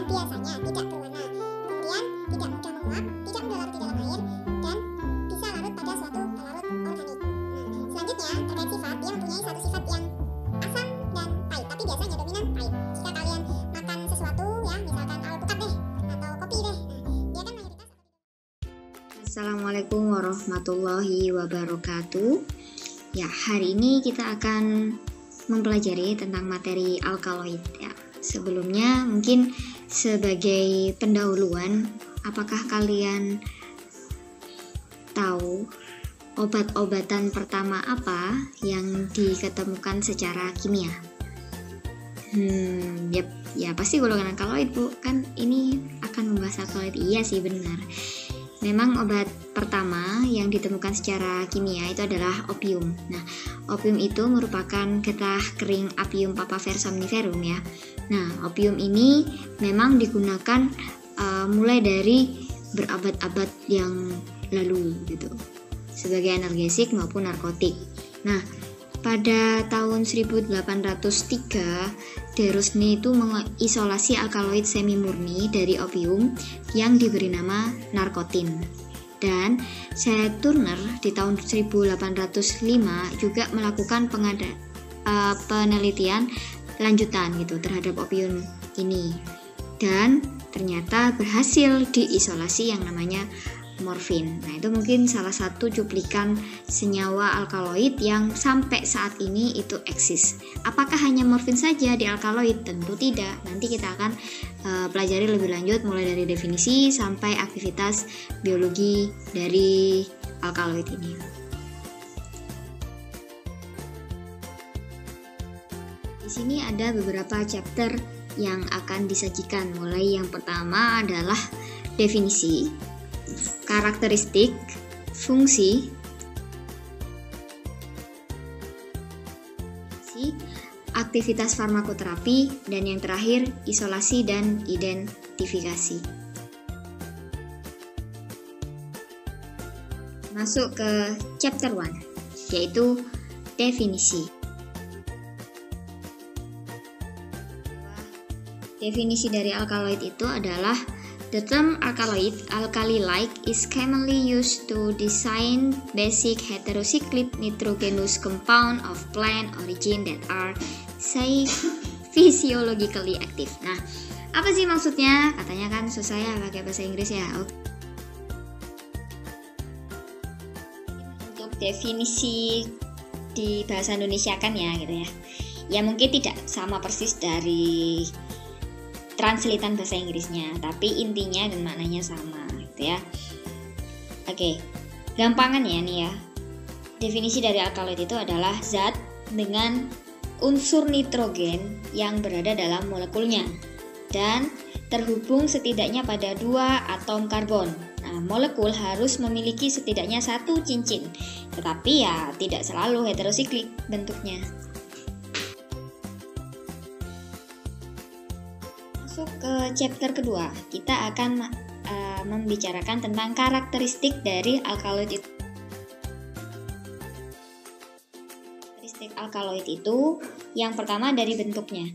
biasanya tidak berwarna, kemudian tidak mudah menguap, tidak mudah larut di dalam air, dan bisa larut pada suatu pelarut organik. Selanjutnya, terkait sifat, dia mempunyai satu sifat yang asam dan pahit, tapi biasanya dominan pahit. Jika kalian makan sesuatu ya, misalkan alpukat deh, atau kopi deh, dia kan mayoritas. Assalamualaikum warahmatullahi wabarakatuh. Ya, hari ini kita akan mempelajari tentang materi alkaloid ya. Sebelumnya mungkin sebagai pendahuluan, apakah kalian tahu obat-obatan pertama apa yang diketemukan secara kimia? Ya pasti golongan alkaloid, Bu. Kan ini akan membahas alkaloid. Iya sih, benar. Memang obat pertama yang ditemukan secara kimia itu adalah opium. Nah, opium itu merupakan getah kering Apium papaver somniferum ya. Nah, opium ini memang digunakan mulai dari berabad-abad yang lalu gitu, sebagai analgesik maupun narkotik. Nah, pada tahun 1803, De Rosny itu mengisolasi alkaloid semi murni dari opium yang diberi nama narkotin. Dan Seth Turner di tahun 1805 juga melakukan penelitian lanjutan gitu terhadap opium ini. Dan ternyata berhasil diisolasi yang namanya morfin. Nah, itu mungkin salah satu cuplikan senyawa alkaloid yang sampai saat ini itu eksis. Apakah hanya morfin saja di alkaloid? Tentu tidak. Nanti kita akan pelajari lebih lanjut mulai dari definisi sampai aktivitas biologi dari alkaloid ini. Di sini ada beberapa chapter yang akan disajikan. Mulai yang pertama adalah definisi, karakteristik, fungsi, aktivitas farmakoterapi, dan yang terakhir isolasi dan identifikasi. Masuk ke chapter 1, yaitu definisi. Definisi dari alkaloid itu adalah the term alkaloid, alkali-like, is commonly used to design basic heterocyclic nitrogenous compound of plant origin that are physiologically active. Nah, apa sih maksudnya? Katanya kan susah ya pakai bahasa Inggris ya. Untuk definisi di bahasa Indonesia kan ya gitu ya. Ya mungkin tidak sama persis dari translatean bahasa Inggrisnya, tapi intinya dan maknanya sama gitu ya. Oke, gampangan ya nih ya. Definisi dari alkaloid itu adalah zat dengan unsur nitrogen yang berada dalam molekulnya dan terhubung setidaknya pada 2 atom karbon. Nah, molekul harus memiliki setidaknya 1 cincin, tetapi ya tidak selalu heterosiklik bentuknya. Masuk ke chapter kedua, kita akan membicarakan tentang karakteristik dari alkaloid itu. Karakteristik alkaloid itu yang pertama dari bentuknya.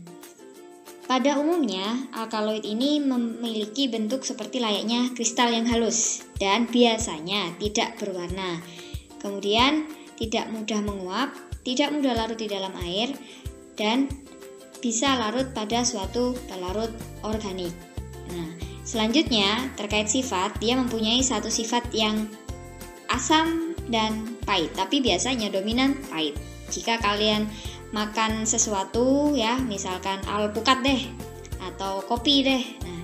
Pada umumnya, alkaloid ini memiliki bentuk seperti layaknya kristal yang halus dan biasanya tidak berwarna. Kemudian tidak mudah menguap, tidak mudah larut di dalam air, dan bisa larut pada suatu pelarut organik. Nah, selanjutnya terkait sifat, dia mempunyai satu sifat yang asam dan pahit, tapi biasanya dominan pahit. Jika kalian makan sesuatu ya, misalkan alpukat deh atau kopi deh, nah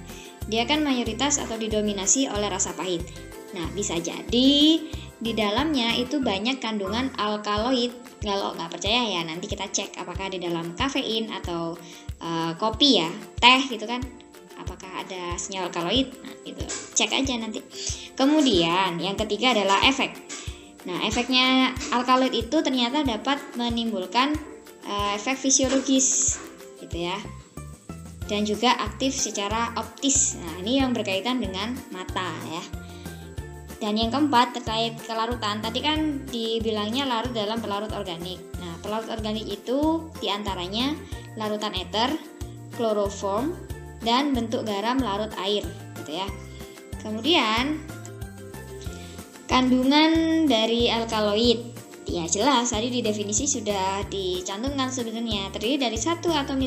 dia kan mayoritas atau didominasi oleh rasa pahit. Nah, bisa jadi di dalamnya itu banyak kandungan alkaloid. Kalau nggak percaya ya nanti kita cek apakah di dalam kafein atau kopi ya, teh gitu kan, apakah ada senyawa alkaloid. Nah, itu cek aja nanti. Kemudian yang ketiga adalah efek. Nah, efeknya alkaloid itu ternyata dapat menimbulkan efek fisiologis gitu ya, dan juga aktif secara optis. Nah, ini yang berkaitan dengan mata ya. Dan yang keempat terkait kelarutan, tadi kan dibilangnya larut dalam pelarut organik. Nah, pelarut organik itu diantaranya larutan eter, kloroform, dan bentuk garam larut air, gitu ya. Kemudian kandungan dari alkaloid, ya jelas tadi di definisi sudah dicantumkan sebenarnya, terdiri dari satu atom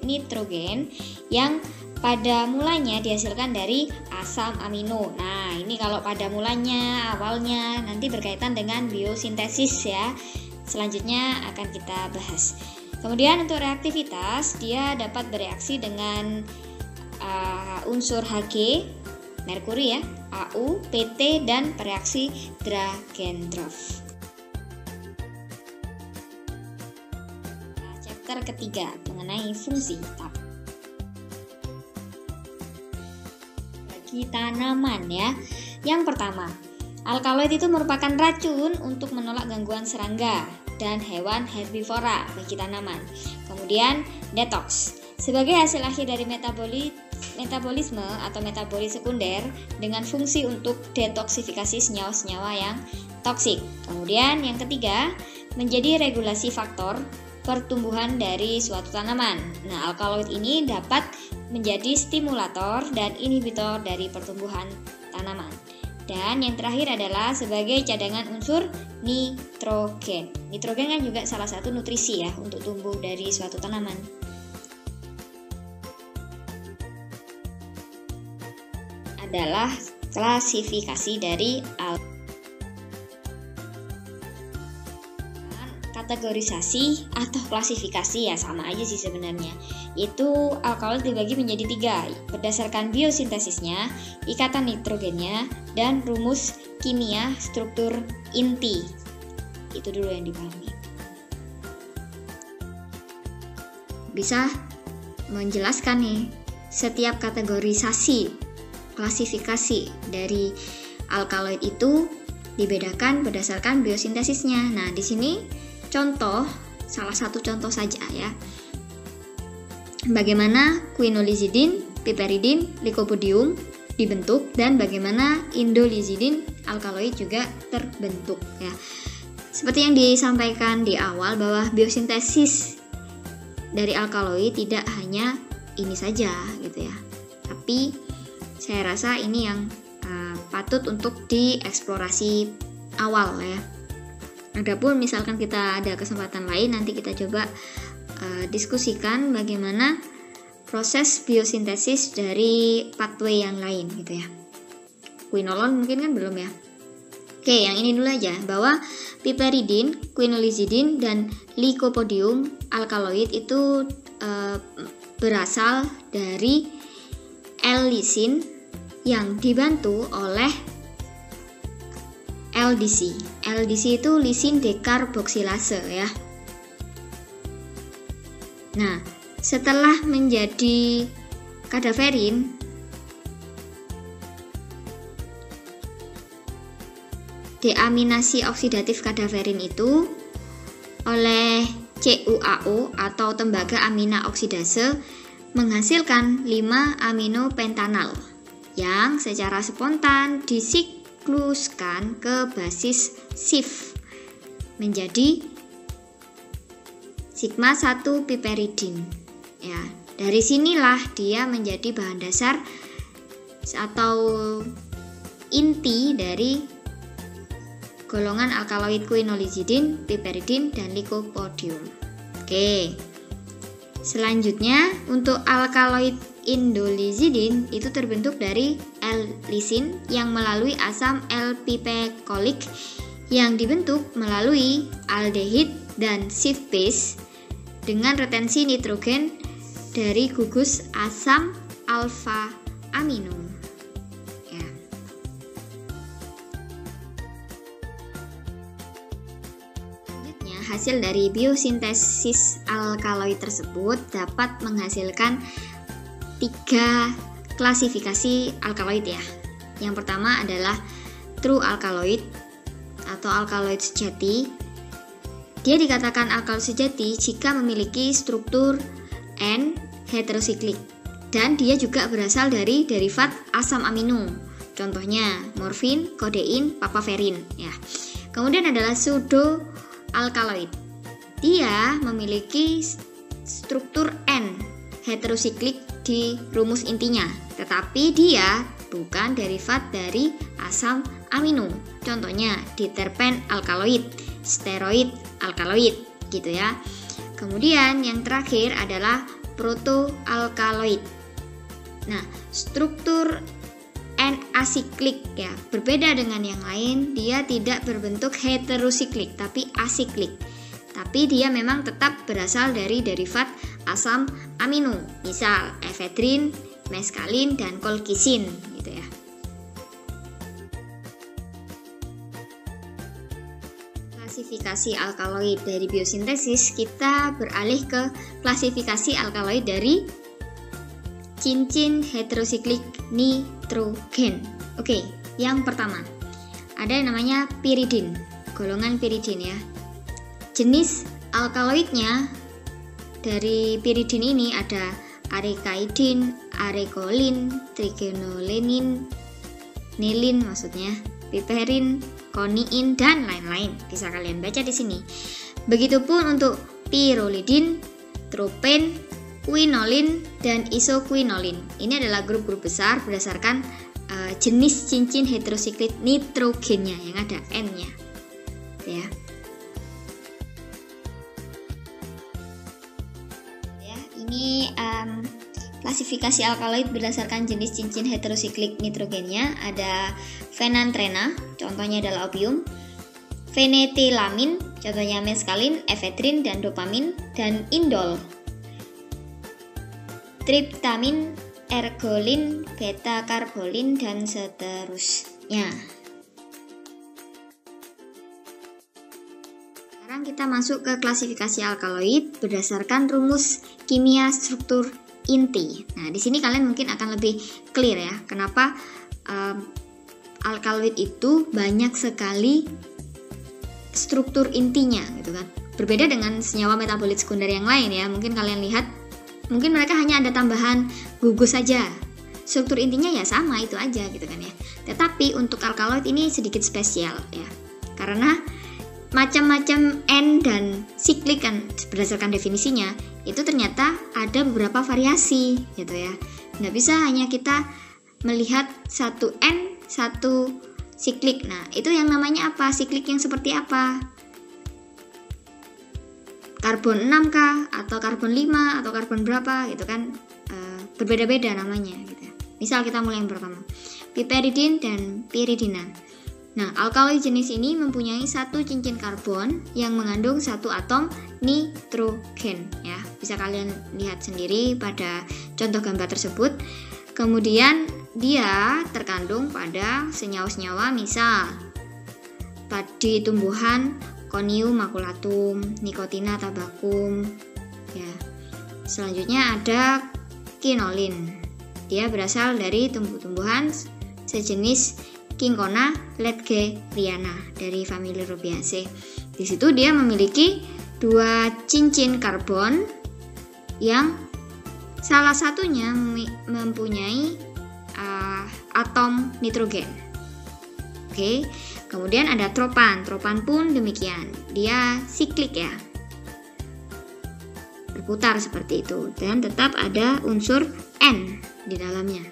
nitrogen yang pada mulanya dihasilkan dari asam amino. Nah, ini kalau pada mulanya, awalnya, nanti berkaitan dengan biosintesis ya. Selanjutnya akan kita bahas. Kemudian untuk reaktivitas, dia dapat bereaksi dengan unsur Hg, merkuri ya, Au, Pt, dan bereaksi Dragendorf. Chapter ketiga mengenai fungsi TAP. Bagi tanaman ya. Yang pertama, alkaloid itu merupakan racun untuk menolak gangguan serangga dan hewan herbivora bagi tanaman. Kemudian detox. Sebagai hasil akhir dari metabolisme atau metabolis sekunder dengan fungsi untuk detoksifikasi senyawa-senyawa yang toksik. Kemudian yang ketiga, menjadi regulasi faktor pertumbuhan dari suatu tanaman. Nah, alkaloid ini dapat menjadi stimulator dan inhibitor dari pertumbuhan tanaman. Dan yang terakhir adalah sebagai cadangan unsur nitrogen. Nitrogen kan juga salah satu nutrisi ya untuk tumbuh dari suatu tanaman. Adalah klasifikasi dari kategorisasi atau klasifikasi ya sama aja sih sebenarnya. Itu alkaloid dibagi menjadi 3 berdasarkan biosintesisnya, ikatan nitrogennya, dan rumus kimia struktur inti. Itu dulu yang dipahami. Bisa menjelaskan nih setiap kategorisasi klasifikasi dari alkaloid itu dibedakan berdasarkan biosintesisnya. Nah, di sini salah satu contoh saja ya. Bagaimana quinolizidin, piperidin, lycopodium dibentuk dan bagaimana indolizidin alkaloid juga terbentuk ya. Seperti yang disampaikan di awal bahwa biosintesis dari alkaloid tidak hanya ini saja gitu ya. Tapi saya rasa ini yang patut untuk dieksplorasi awal ya. Adapun misalkan kita ada kesempatan lain, nanti kita coba diskusikan bagaimana proses biosintesis dari pathway yang lain gitu ya. Quinolon mungkin kan belum ya. Oke, yang ini dulu aja, bahwa piperidin, quinolizidin, dan lycopodium alkaloid itu berasal dari L-lisin yang dibantu oleh LDC. LDC itu lisin dekarboksilase ya. Nah, setelah menjadi kadaverin, deaminasi oksidatif kadaverin itu oleh CuAO atau tembaga amina oksidase menghasilkan 5 aminopentanal yang secara spontan disikluskan ke basis SIF menjadi sigma 1 piperidin. Ya, dari sinilah dia menjadi bahan dasar atau inti dari golongan alkaloid quinolizidin, piperidin, dan lycopodium. Oke. Selanjutnya untuk alkaloid indolizidin itu terbentuk dari L-lisin yang melalui asam L-pipekolik yang dibentuk melalui aldehid dan SIF base dengan retensi nitrogen dari gugus asam alfa amino. Ya. Selanjutnya, hasil dari biosintesis alkaloid tersebut dapat menghasilkan 3 klasifikasi alkaloid ya. Yang pertama adalah true alkaloid atau alkaloid sejati. Dia dikatakan alkaloid sejati jika memiliki struktur N heterosiklik dan dia juga berasal dari derivat asam amino. Contohnya morfin, kodein, papaverin ya. Kemudian adalah pseudo alkaloid. Dia memiliki struktur N heterosiklik di rumus intinya, tetapi dia bukan derivat dari asam amino. Contohnya diterpen alkaloid, steroid alkaloid gitu ya. Kemudian yang terakhir adalah protoalkaloid. Nah, struktur N-asiklik ya, berbeda dengan yang lain, dia tidak berbentuk heterosiklik tapi asiklik. Tapi dia memang tetap berasal dari derivat asam amino, misal efedrin, meskalin, dan kolkisin gitu ya. Klasifikasi alkaloid dari biosintesis, kita beralih ke klasifikasi alkaloid dari cincin heterosiklik nitrogen. Oke, yang pertama ada yang namanya piridin, golongan piridin ya. Jenis alkaloidnya dari piridin ini ada arekaidin, arekolin, trigenolenin, nilin maksudnya, piperin, koniin, dan lain-lain. Bisa kalian baca di sini. Begitupun untuk pyrrolidin, tropen, quinolin, dan isoquinolin. Ini adalah grup-grup besar berdasarkan jenis cincin heterosiklik nitrogennya yang ada N-nya. Ya. Ini klasifikasi alkaloid berdasarkan jenis cincin heterosiklik nitrogennya. Ada fenantrena, contohnya adalah opium, fenetilamin, contohnya meskalin, efedrin, dan dopamin, dan indol, triptamin, ergolin, beta karbolin, dan seterusnya. Sekarang kita masuk ke klasifikasi alkaloid berdasarkan rumus kimia struktur inti. Nah, di sini kalian mungkin akan lebih clear ya, kenapa alkaloid itu banyak sekali struktur intinya gitu kan. Berbeda dengan senyawa metabolit sekunder yang lain ya. Mungkin kalian lihat, mungkin mereka hanya ada tambahan gugus saja. Struktur intinya ya sama itu aja gitu kan ya. Tetapi untuk alkaloid ini sedikit spesial ya. Karena macam-macam N dan siklik kan berdasarkan definisinya itu ternyata ada beberapa variasi gitu ya. Nggak bisa hanya kita melihat satu N, satu siklik. Nah, itu yang namanya apa? Siklik yang seperti apa? Karbon 6 kah? Atau karbon 5? Atau karbon berapa? Gitu kan, berbeda-beda namanya gitu. Misal kita mulai yang pertama, piperidin dan piridina. Nah, alkaloid jenis ini mempunyai satu cincin karbon yang mengandung satu atom nitrogen ya. Bisa kalian lihat sendiri pada contoh gambar tersebut. Kemudian dia terkandung pada senyawa-senyawa misal di tumbuhan Conium maculatum, Nicotina tabacum ya. Selanjutnya ada quinolin. Dia berasal dari tumbuh-tumbuhan sejenis Cinchona ledgeriana dari famili Rubiaceae. Di situ dia memiliki dua cincin karbon yang salah satunya mempunyai atom nitrogen. Oke, kemudian ada tropan. Tropan pun demikian. Dia siklik ya. Berputar seperti itu dan tetap ada unsur N di dalamnya.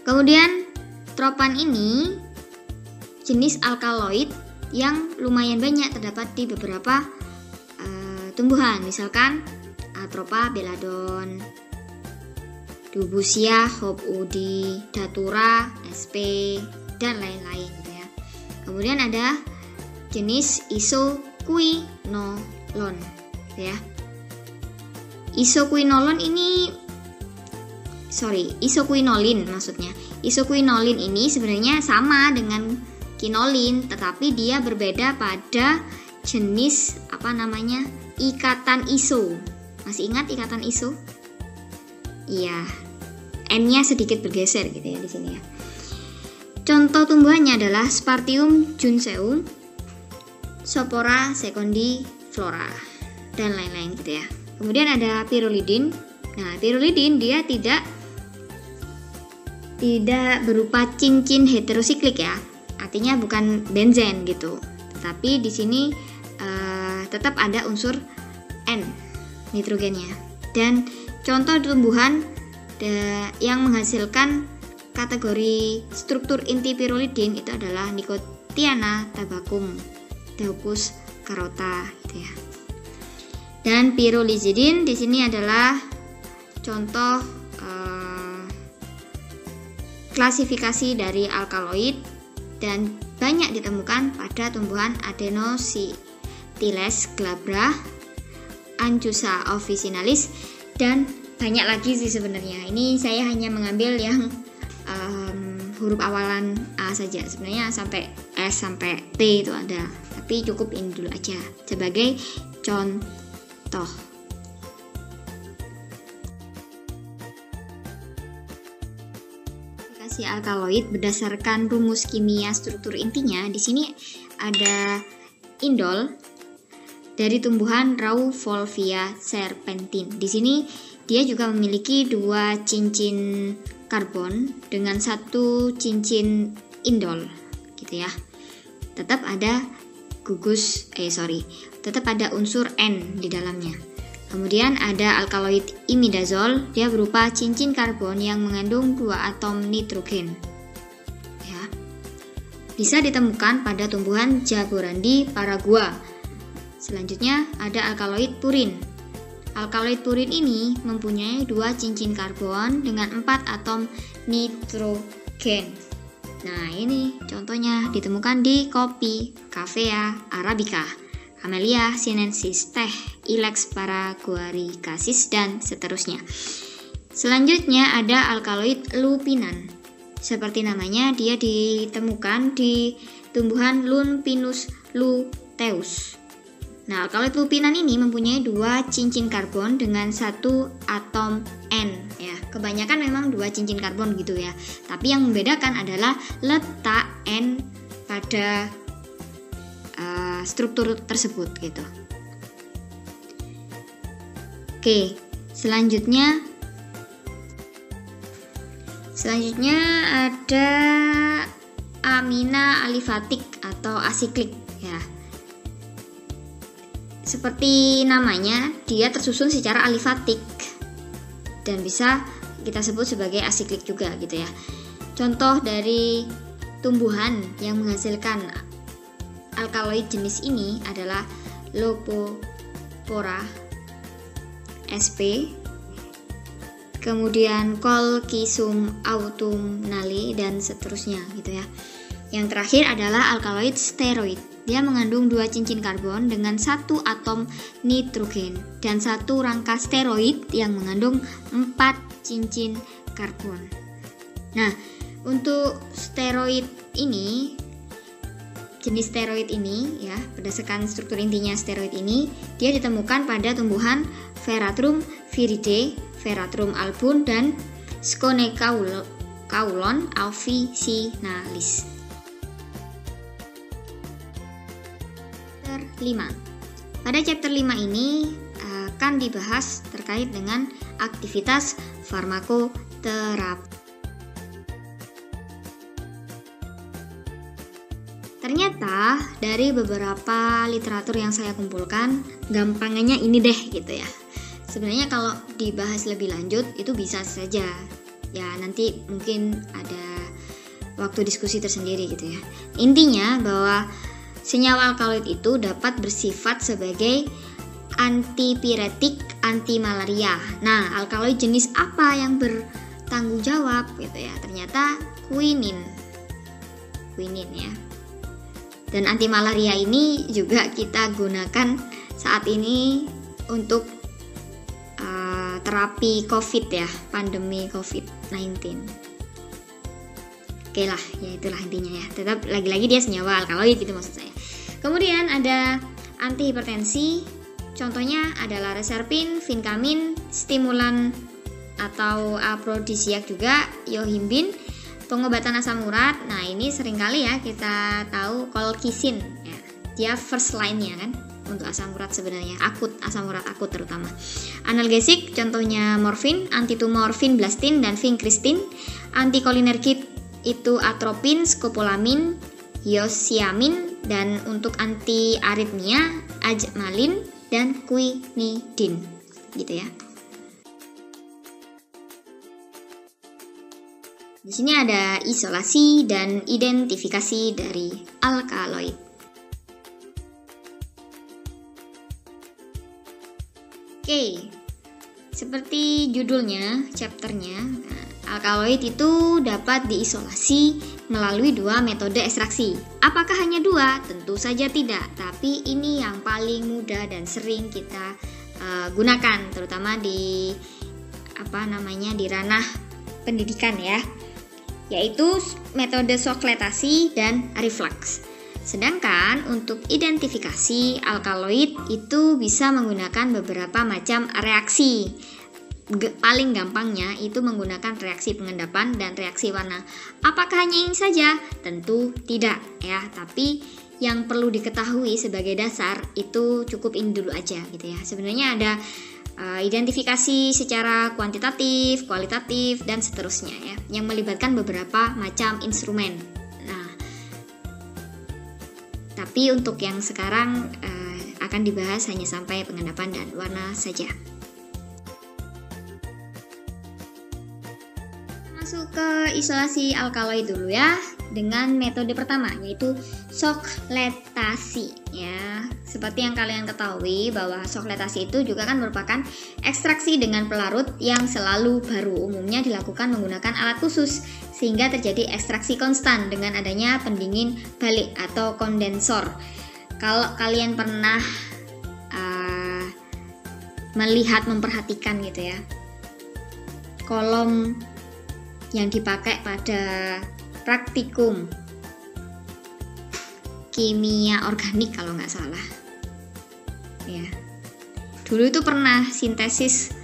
Kemudian tropan ini jenis alkaloid yang lumayan banyak terdapat di beberapa tumbuhan, misalkan Atropa belladon, Dubusia, Hopudi, Datura, SP, dan lain-lain ya. Kemudian ada jenis isoquinolon ya. Isoquinolin maksudnya. Isoquinolin ini sebenarnya sama dengan quinolin, tetapi dia berbeda pada jenis ikatan iso. Masih ingat ikatan iso? Iya, N-nya sedikit bergeser gitu ya di sini ya. Contoh tumbuhannya adalah Spartium junceum, Sophora secundiflora, dan lain-lain gitu ya. Kemudian ada pyrrolidin. Nah, pyrrolidin dia tidak berupa cincin heterosiklik ya. Artinya bukan benzen gitu. Tetapi di sini tetap ada unsur N nitrogennya. Dan contoh tumbuhan yang menghasilkan kategori struktur inti pirulidin itu adalah Nicotiana tabacum, Daucus carota gitu ya. Dan pirolizidin di sini adalah contoh klasifikasi dari alkaloid dan banyak ditemukan pada tumbuhan Adenocylindis glabra, Anchusa officinalis, dan banyak lagi sih sebenarnya. Ini saya hanya mengambil yang huruf awalan A saja. Sebenarnya sampai S sampai T itu ada, tapi cukup ini dulu aja sebagai contoh. Klasifikasi alkaloid berdasarkan rumus kimia struktur intinya. Di sini ada indol dari tumbuhan Rauvolfia serpentin. Di sini dia juga memiliki 2 cincin karbon dengan 1 cincin indol gitu ya. Tetap ada tetap ada unsur N di dalamnya. Kemudian ada alkaloid imidazol, dia berupa cincin karbon yang mengandung 2 atom nitrogen. Ya. Bisa ditemukan pada tumbuhan Jaborandi Paraguay. Selanjutnya ada alkaloid purin. Alkaloid purin ini mempunyai 2 cincin karbon dengan 4 atom nitrogen. Nah, ini contohnya ditemukan di kopi, Caffea arabica, Camellia sinensis, teh, Ilex paraguaricasis, dan seterusnya. Selanjutnya ada alkaloid lupinan. Seperti namanya, dia ditemukan di tumbuhan Lumpinus luteus. Nah, alkaloid lupinan ini mempunyai 2 cincin karbon dengan 1 atom N ya. Kebanyakan memang 2 cincin karbon gitu ya. Tapi yang membedakan adalah letak N pada struktur tersebut gitu. Oke, selanjutnya ada amina alifatik atau asiklik ya. Seperti namanya, dia tersusun secara alifatik dan bisa kita sebut sebagai asiklik juga gitu ya. Contoh dari tumbuhan yang menghasilkan alkaloid jenis ini adalah Lopopora sp, kemudian Colchicum autumnale, dan seterusnya gitu ya. Yang terakhir adalah alkaloid steroid. Dia mengandung 2 cincin karbon dengan 1 atom nitrogen dan 1 rangka steroid yang mengandung 4 cincin karbon. Nah, untuk steroid ini, jenis steroid ini ya, berdasarkan struktur intinya steroid ini, dia ditemukan pada tumbuhan Veratrum viridae, Veratrum album, dan Sconecaulon officinalis. 5. Pada chapter 5 ini akan dibahas terkait dengan aktivitas farmakoterapi. Ternyata dari beberapa literatur yang saya kumpulkan, gampangannya ini deh gitu ya. Sebenarnya kalau dibahas lebih lanjut itu bisa saja. Ya nanti mungkin ada waktu diskusi tersendiri gitu ya. Intinya bahwa senyawa alkaloid itu dapat bersifat sebagai antipiretik, antimalaria. Nah, alkaloid jenis apa yang bertanggung jawab gitu ya? Ternyata quinin ya. Dan antimalaria ini juga kita gunakan saat ini untuk terapi COVID ya, pandemi COVID-19. Oke lah, ya itulah intinya ya. Tetap lagi-lagi dia senyawa alkaloid itu maksud saya. Kemudian ada antihipertensi, contohnya adalah reserpin, vinkamin, stimulan atau aprodisiak juga, yohimbin, pengobatan asam urat. Nah ini seringkali ya kita tahu colchicin ya. Dia first line-nya kan untuk asam urat sebenarnya, akut, asam urat akut terutama. Analgesik contohnya morfin, antitumor vinblastine dan vincristin, antikolinergik itu atropin, skopolamin, yosiamin, dan untuk anti aritmia ajmalin dan quinidin gitu ya. Di sini ada isolasi dan identifikasi dari alkaloid. Oke, seperti judulnya, chapternya, alkaloid itu dapat diisolasi melalui 2 metode ekstraksi. Apakah hanya 2? Tentu saja tidak, tapi ini yang paling mudah dan sering kita gunakan, terutama di di ranah pendidikan ya, yaitu metode sokletasi dan reflux. Sedangkan untuk identifikasi alkaloid itu bisa menggunakan beberapa macam reaksi. Paling gampangnya itu menggunakan reaksi pengendapan dan reaksi warna. Apakah hanya ini saja? Tentu tidak ya, tapi yang perlu diketahui sebagai dasar itu cukup ini dulu aja gitu ya. Sebenarnya ada identifikasi secara kuantitatif, kualitatif, dan seterusnya ya, yang melibatkan beberapa macam instrumen. Nah, tapi untuk yang sekarang akan dibahas hanya sampai pengendapan dan warna saja. Masuk ke isolasi alkaloid dulu ya, dengan metode pertama yaitu sokletasi ya. Seperti yang kalian ketahui bahwa sokletasi itu juga kan merupakan ekstraksi dengan pelarut yang selalu baru, umumnya dilakukan menggunakan alat khusus sehingga terjadi ekstraksi konstan dengan adanya pendingin balik atau kondensor. Kalau kalian pernah memperhatikan gitu ya, kolom yang dipakai pada praktikum kimia organik kalau nggak salah ya, dulu itu pernah sintesis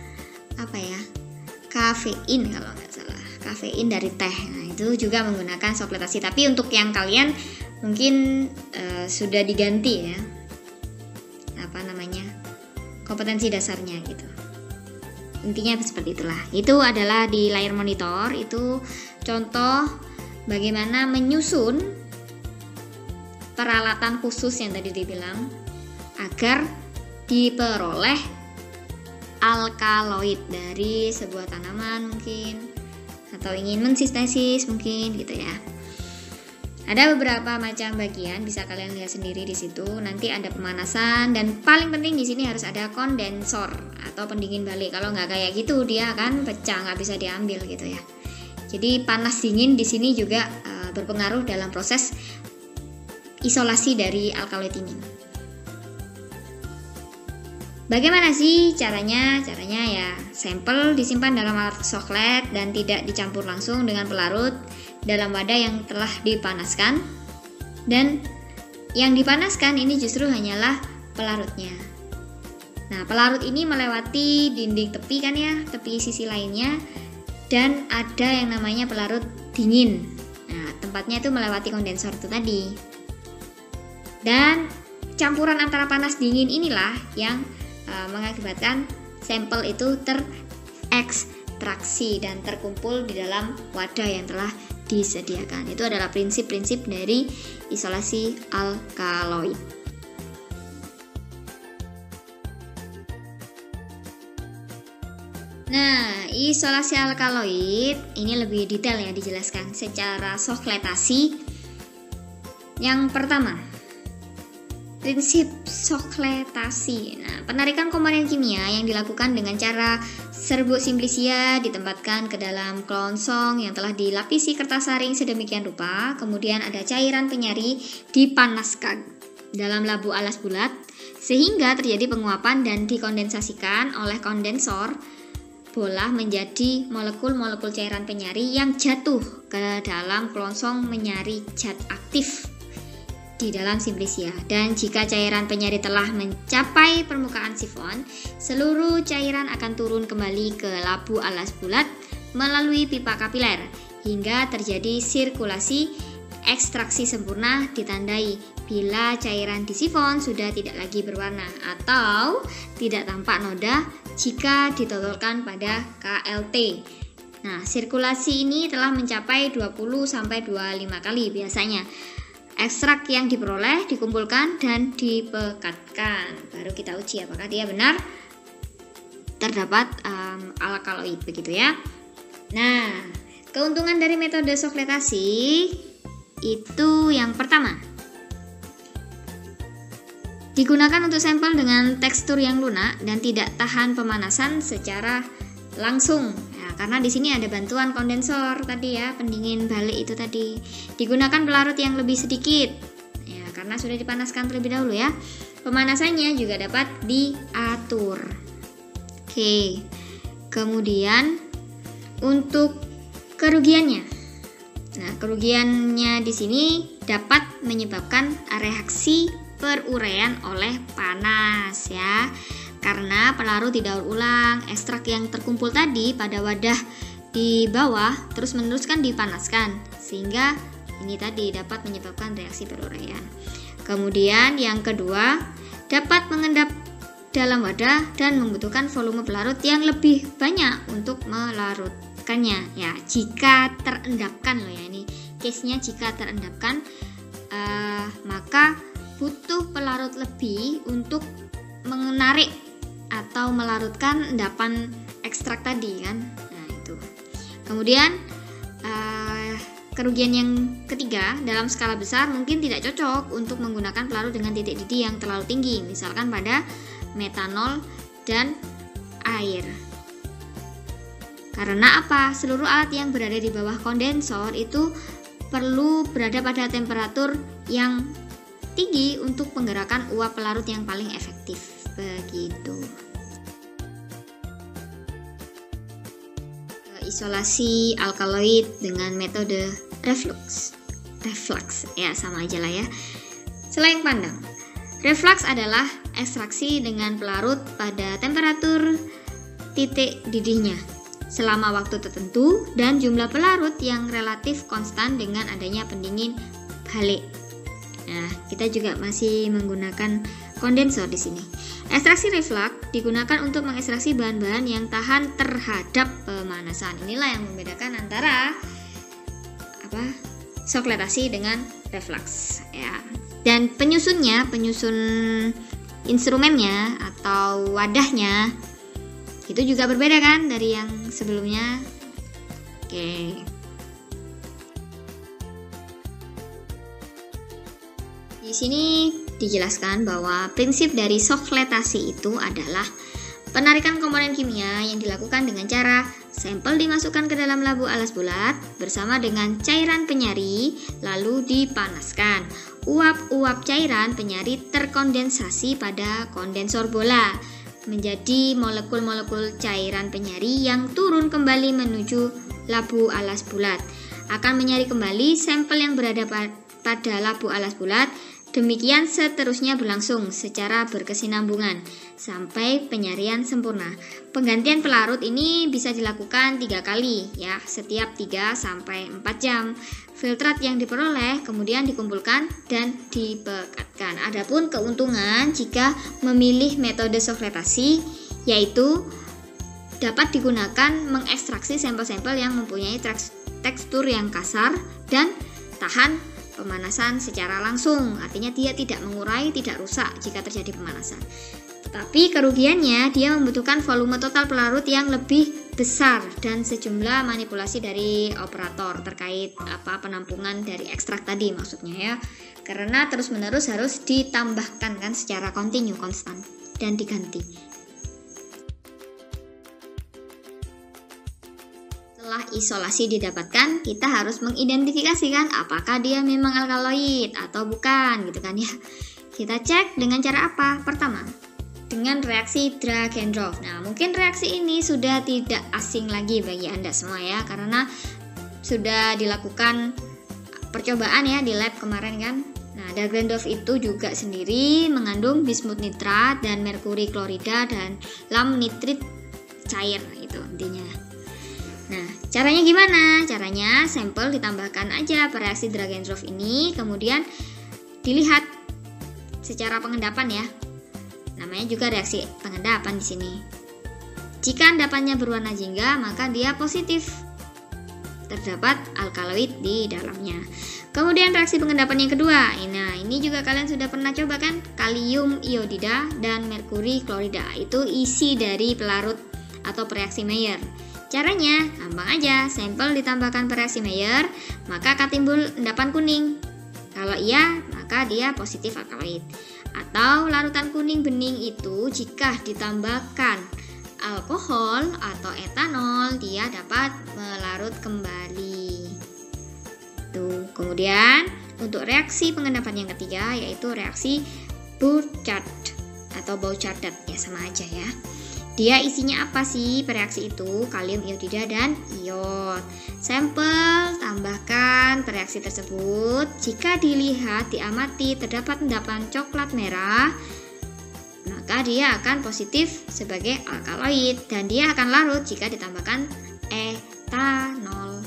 kafein kalau nggak salah, kafein dari teh. Nah, itu juga menggunakan sokletasi, tapi untuk yang kalian mungkin sudah diganti ya kompetensi dasarnya gitu. Intinya seperti itulah. Itu adalah di layar monitor, itu contoh bagaimana menyusun peralatan khusus yang tadi dibilang agar diperoleh alkaloid dari sebuah tanaman mungkin, atau ingin mensintesis mungkin gitu ya. Ada beberapa macam bagian, bisa kalian lihat sendiri di situ. Nanti ada pemanasan dan paling penting di sini harus ada kondensor atau pendingin balik. Kalau nggak kayak gitu dia akan pecah, nggak bisa diambil gitu ya. Jadi panas dingin di sini juga berpengaruh dalam proses isolasi dari alkaloid ini. Bagaimana sih caranya? Caranya ya sampel disimpan dalam alat soklet dan tidak dicampur langsung dengan pelarut dalam wadah yang telah dipanaskan, dan yang dipanaskan ini justru hanyalah pelarutnya. Nah, pelarut ini melewati dinding tepi kan ya, tepi sisi lainnya, dan ada yang namanya pelarut dingin. Nah, tempatnya itu melewati kondensor itu tadi. Dan campuran antara panas dingin inilah yang mengakibatkan sampel itu terekstraksi dan terkumpul di dalam wadah yang telah disediakan. Itu adalah prinsip-prinsip dari isolasi alkaloid. Nah, isolasi alkaloid ini lebih detail ya dijelaskan secara sokletasi. Yang pertama, prinsip sokletasi. Nah, penarikan komponen kimia yang dilakukan dengan cara serbuk simplisia ditempatkan ke dalam kelongsong yang telah dilapisi kertas saring sedemikian rupa. Kemudian ada cairan penyari dipanaskan dalam labu alas bulat sehingga terjadi penguapan dan dikondensasikan oleh kondensor bola menjadi molekul-molekul cairan penyari yang jatuh ke dalam kelongsong menyari zat aktif di dalam simplisia. Dan jika cairan penyari telah mencapai permukaan sifon, seluruh cairan akan turun kembali ke labu alas bulat melalui pipa kapiler hingga terjadi sirkulasi ekstraksi sempurna, ditandai bila cairan di sifon sudah tidak lagi berwarna atau tidak tampak noda jika ditotolkan pada KLT. Nah, sirkulasi ini telah mencapai 20-25 kali biasanya. Ekstrak yang diperoleh dikumpulkan dan dipekatkan. Baru kita uji apakah dia benar terdapat alkaloid begitu ya. Nah, keuntungan dari metode sokletasi itu yang pertama, digunakan untuk sampel dengan tekstur yang lunak dan tidak tahan pemanasan secara langsung. Ya, karena di sini ada bantuan kondensor tadi ya, pendingin balik itu tadi. Digunakan pelarut yang lebih sedikit. Ya, karena sudah dipanaskan terlebih dahulu ya. Pemanasannya juga dapat diatur. Oke. Kemudian untuk kerugiannya. Nah, kerugiannya di sini dapat menyebabkan reaksi peruraian oleh panas ya. Karena pelarut didaur ulang, ekstrak yang terkumpul tadi pada wadah di bawah terus-menerus kan dipanaskan, sehingga ini tadi dapat menyebabkan reaksi peruraian. Kemudian yang kedua, dapat mengendap dalam wadah dan membutuhkan volume pelarut yang lebih banyak untuk melarutkannya ya, jika terendapkan loh ya, ini case-nya jika terendapkan maka butuh pelarut lebih untuk menarik atau melarutkan endapan ekstrak tadi kan. Nah itu. Kemudian kerugian yang ketiga, dalam skala besar mungkin tidak cocok untuk menggunakan pelarut dengan titik didih yang terlalu tinggi, misalkan pada metanol dan air. Karena apa? Seluruh alat yang berada di bawah kondensor itu perlu berada pada temperatur yang tinggi untuk penggerakan uap pelarut yang paling efektif. Begitu. Isolasi alkaloid dengan metode reflux ya, sama aja lah ya. Selain pandang, reflux adalah ekstraksi dengan pelarut pada temperatur titik didihnya selama waktu tertentu dan jumlah pelarut yang relatif konstan dengan adanya pendingin balik. Nah, kita juga masih menggunakan kondensor di sini. Ekstraksi reflux digunakan untuk mengekstraksi bahan-bahan yang tahan terhadap pemanasan. Inilah yang membedakan antara sokletasi dengan reflux ya. Dan penyusun instrumennya atau wadahnya itu juga berbeda kan dari yang sebelumnya. Oke. Di sini dijelaskan bahwa prinsip dari sokletasi itu adalah penarikan komponen kimia yang dilakukan dengan cara sampel dimasukkan ke dalam labu alas bulat bersama dengan cairan penyari lalu dipanaskan. Uap-uap cairan penyari terkondensasi pada kondensor bola menjadi molekul-molekul cairan penyari yang turun kembali menuju labu alas bulat. Akan menyari kembali sampel yang berada pada labu alas bulat. Demikian seterusnya berlangsung secara berkesinambungan sampai penyarian sempurna. Penggantian pelarut ini bisa dilakukan 3 kali ya, setiap 3-4 jam. Filtrat yang diperoleh kemudian dikumpulkan dan dipekatkan. Adapun keuntungan jika memilih metode sokletasi yaitu dapat digunakan mengekstraksi sampel-sampel yang mempunyai tekstur yang kasar dan tahan pemanasan secara langsung, artinya dia tidak mengurai, tidak rusak jika terjadi pemanasan. Tetapi kerugiannya dia membutuhkan volume total pelarut yang lebih besar dan sejumlah manipulasi dari operator terkait penampungan dari ekstrak tadi maksudnya ya. Karena terus-menerus harus ditambahkan kan secara kontinu, konstan dan diganti. Setelah isolasi didapatkan, kita harus mengidentifikasikan apakah dia memang alkaloid atau bukan gitu kan ya. Kita cek dengan cara apa? Pertama, dengan reaksi Dragendorf. Nah, mungkin reaksi ini sudah tidak asing lagi bagi Anda semua ya, karena sudah dilakukan percobaan ya di lab kemarin kan. Nah, Dragendorf itu juga sendiri mengandung bismut nitrat dan merkuri klorida dan lam nitrit cair itu intinya. Nah, caranya gimana? Caranya sampel ditambahkan aja reaksi Dragendorf ini, kemudian dilihat secara pengendapan ya. Namanya juga reaksi pengendapan di sini. Jika endapannya berwarna jingga, maka dia positif. Terdapat alkaloid di dalamnya. Kemudian reaksi pengendapan yang kedua. Nah, ini juga kalian sudah pernah coba kan? Kalium iodida dan merkuri klorida. Itu isi dari pelarut atau reaksi Mayer. Caranya gampang aja, sampel ditambahkan bereaksi Mayer, maka akan timbul endapan kuning. Kalau iya, maka dia positif alkaloid. Atau larutan kuning bening itu jika ditambahkan alkohol atau etanol, dia dapat melarut kembali. Tuh. Kemudian untuk reaksi pengendapan yang ketiga yaitu reaksi Burchard atau Bouchard, ya sama aja ya. Dia isinya apa sih reaksi itu? Kalium iodida dan iod. Sampel tambahkan reaksi tersebut. Jika dilihat, diamati terdapat endapan coklat merah, maka dia akan positif sebagai alkaloid dan dia akan larut jika ditambahkan etanol.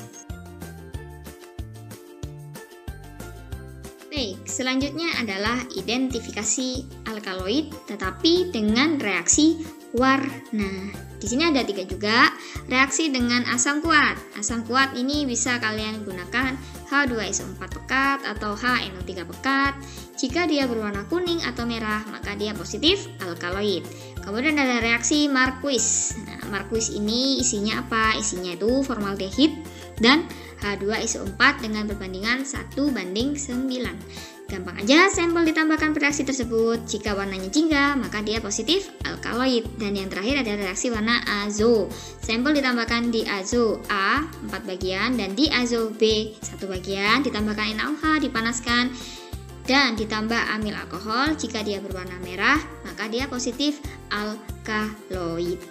Baik, selanjutnya adalah identifikasi alkaloid tetapi dengan reaksi warna. Di sini ada 3 juga, reaksi dengan asam kuat. Asam kuat ini bisa kalian gunakan H2SO4 pekat atau HNO3 pekat. Jika dia berwarna kuning atau merah, maka dia positif alkaloid. Kemudian ada reaksi Marquis. Nah, Marquis ini isinya apa? Isinya itu formaldehid dan H2SO4 dengan perbandingan 1:9. Gampang aja, sampel ditambahkan reaksi tersebut. Jika warnanya jingga, maka dia positif alkaloid. Dan yang terakhir ada reaksi warna azo. Sampel ditambahkan di azo A 4 bagian dan di azo B 1 bagian. Ditambahkan NaOH, dipanaskan dan ditambah amil alkohol. Jika dia berwarna merah, maka dia positif alkaloid.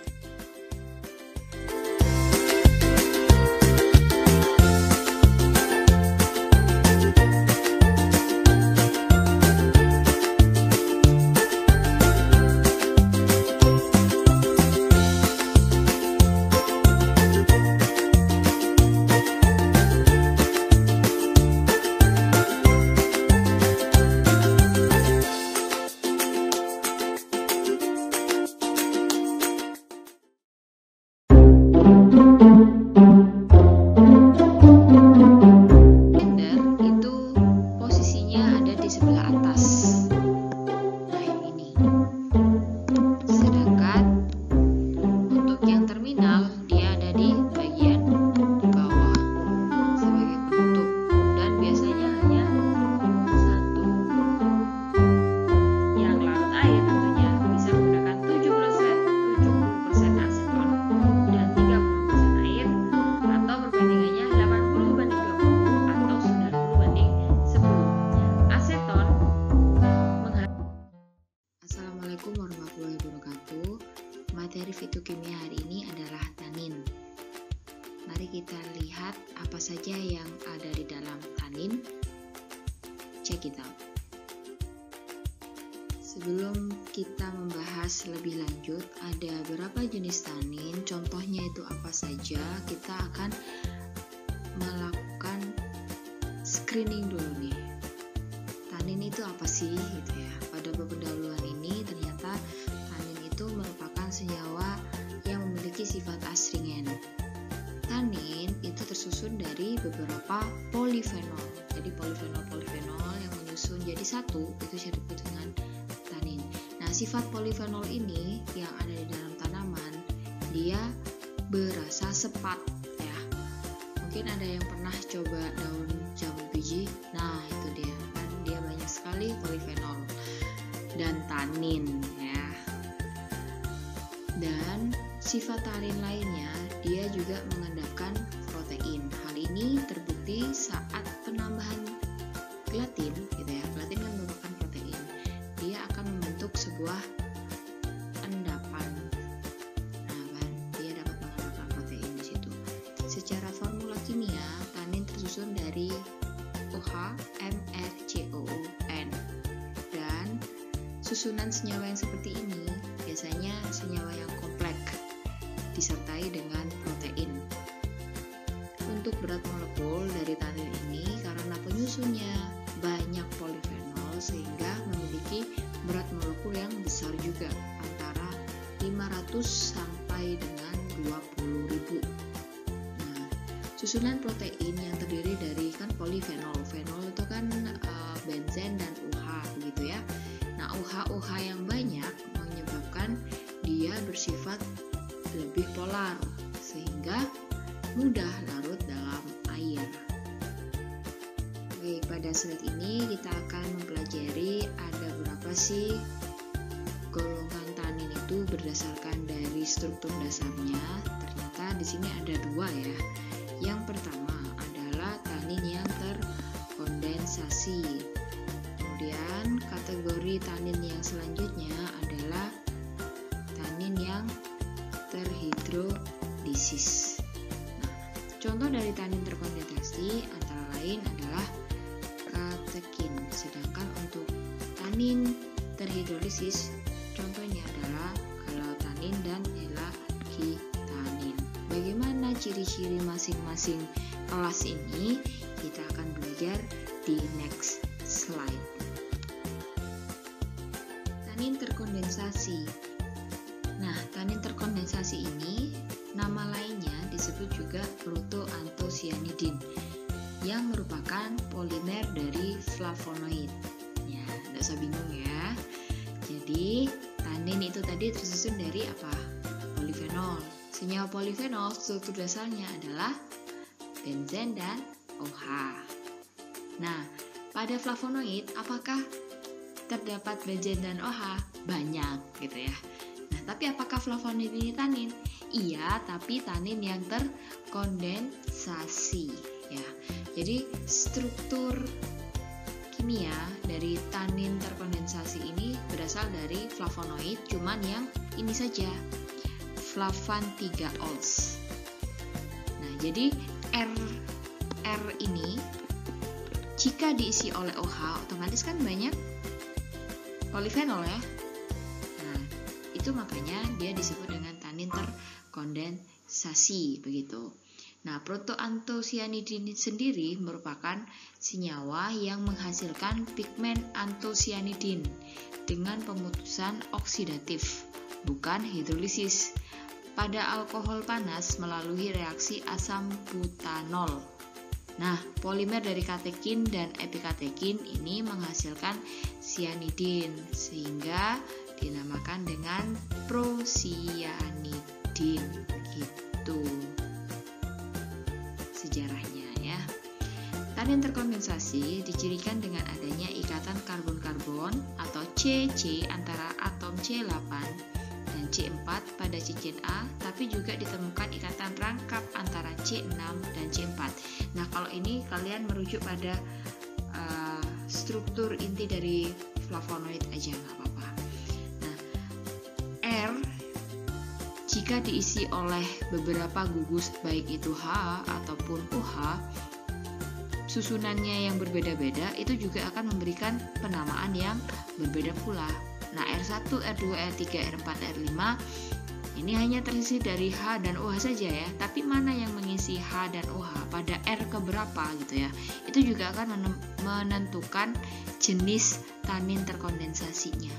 Materi fitokimia hari ini adalah tanin. Mari kita lihat apa saja yang ada di dalam tanin. Check it out. Sebelum kita membahas lebih lanjut, ada beberapa jenis tanin, contohnya itu apa saja, kita akan melakukan screening dulu nih. Tanin itu apa sih gitu ya. Pada pendahuluan ini ternyata tanin itu merupakan senyawa yang memiliki sifat astringen. Tanin itu tersusun dari beberapa polifenol. Jadi polifenol yang menyusun jadi satu itu disebut dengan tanin. Nah, sifat polifenol ini yang ada di dalam tanaman, dia berasa sepat ya. Mungkin ada yang pernah coba daun jambu biji. Nah, itu dia kan, dia banyak sekali polifenol dan tanin ya. Dan sifat tanin lainnya, dia juga mengendapkan protein. Hal ini terbukti saat penambahan gelatin gitu ya. Gelatin kan merupakan protein. Dia akan membentuk sebuah endapan. Nah, kan dia dapat mengendapkan protein di situ. Secara formula kimia, tanin tersusun dari OH, MrCOON. Dan susunan senyawa yang seperti ini biasanya senyawa yang kompleks disertai dengan protein. Untuk berat molekul dari tanin ini karena penyusunnya banyak polifenol sehingga memiliki berat molekul yang besar juga, antara 500 sampai dengan 20.000. Nah, susunan protein yang terdiri dari kan polifenol. Fenol itu kan benzen dan OH begitu ya. Nah, OH yang banyak menyebabkan dia bersifat lebih polar sehingga sehingga mudah larut dalam air. Baik, pada slide ini kita akan mempelajari ada berapa sih golongan tanin itu berdasarkan dari struktur dasarnya. Ternyata di sini ada 2 ya. Yang pertama adalah tanin yang terkondensasi. Kemudian kategori tanin yang selanjutnya adalah tanin yang terhidrolisis. Nah, contoh dari tanin terkondensasi antara lain adalah katekin. Sedangkan untuk tanin terhidrolisis contohnya adalah galatanin dan elakitanin. Bagaimana ciri-ciri masing-masing kelas ini? Kita akan belajar di next slide. Tanin terkondensasi. Nah, tanin terkondensasi ini nama lainnya disebut juga protoantosianidin yang merupakan polimer dari flavonoid. Ya, tidak usah bingung ya. Jadi, tanin itu tadi tersusun dari apa? Polifenol. Senyawa polifenol struktur dasarnya adalah benzen dan OH. Nah, pada flavonoid apakah terdapat benzen dan OH? Banyak gitu ya. Nah, tapi apakah flavonoid ini tanin? Iya, tapi tanin yang terkondensasi ya. Jadi struktur kimia dari tanin terkondensasi ini berasal dari flavonoid, cuman yang ini saja, flavan 3-ols. Nah, jadi R ini jika diisi oleh OH otomatis kan banyak polifenol ya. Nah, itu makanya dia disebut dengan tanin terkondensasi begitu. Nah, protoantosianidin sendiri merupakan senyawa yang menghasilkan pigmen antosianidin dengan pemutusan oksidatif, bukan hidrolisis, pada alkohol panas melalui reaksi asam butanol. Nah, polimer dari katekin dan epikatekin ini menghasilkan cyanidin sehingga dinamakan dengan procyanidin gitu. Sejarahnya ya. Tanin terkondensasi dicirikan dengan adanya ikatan karbon-karbon atau CC antara atom C8 dan C4 pada cincin A, tapi juga ditemukan ikatan rangkap antara C6 dan C4. Nah, kalau ini kalian merujuk pada struktur inti dari flavonoid aja nggak apa-apa. Nah, R jika diisi oleh beberapa gugus baik itu H ataupun OH, susunannya yang berbeda-beda itu juga akan memberikan penamaan yang berbeda pula. Nah, R1, R2, R3, R4, R5 ini hanya terisi dari H dan OH saja ya. Tapi mana yang mengisi H dan OH pada R keberapa gitu ya. Itu juga akan menentukan jenis tanin terkondensasinya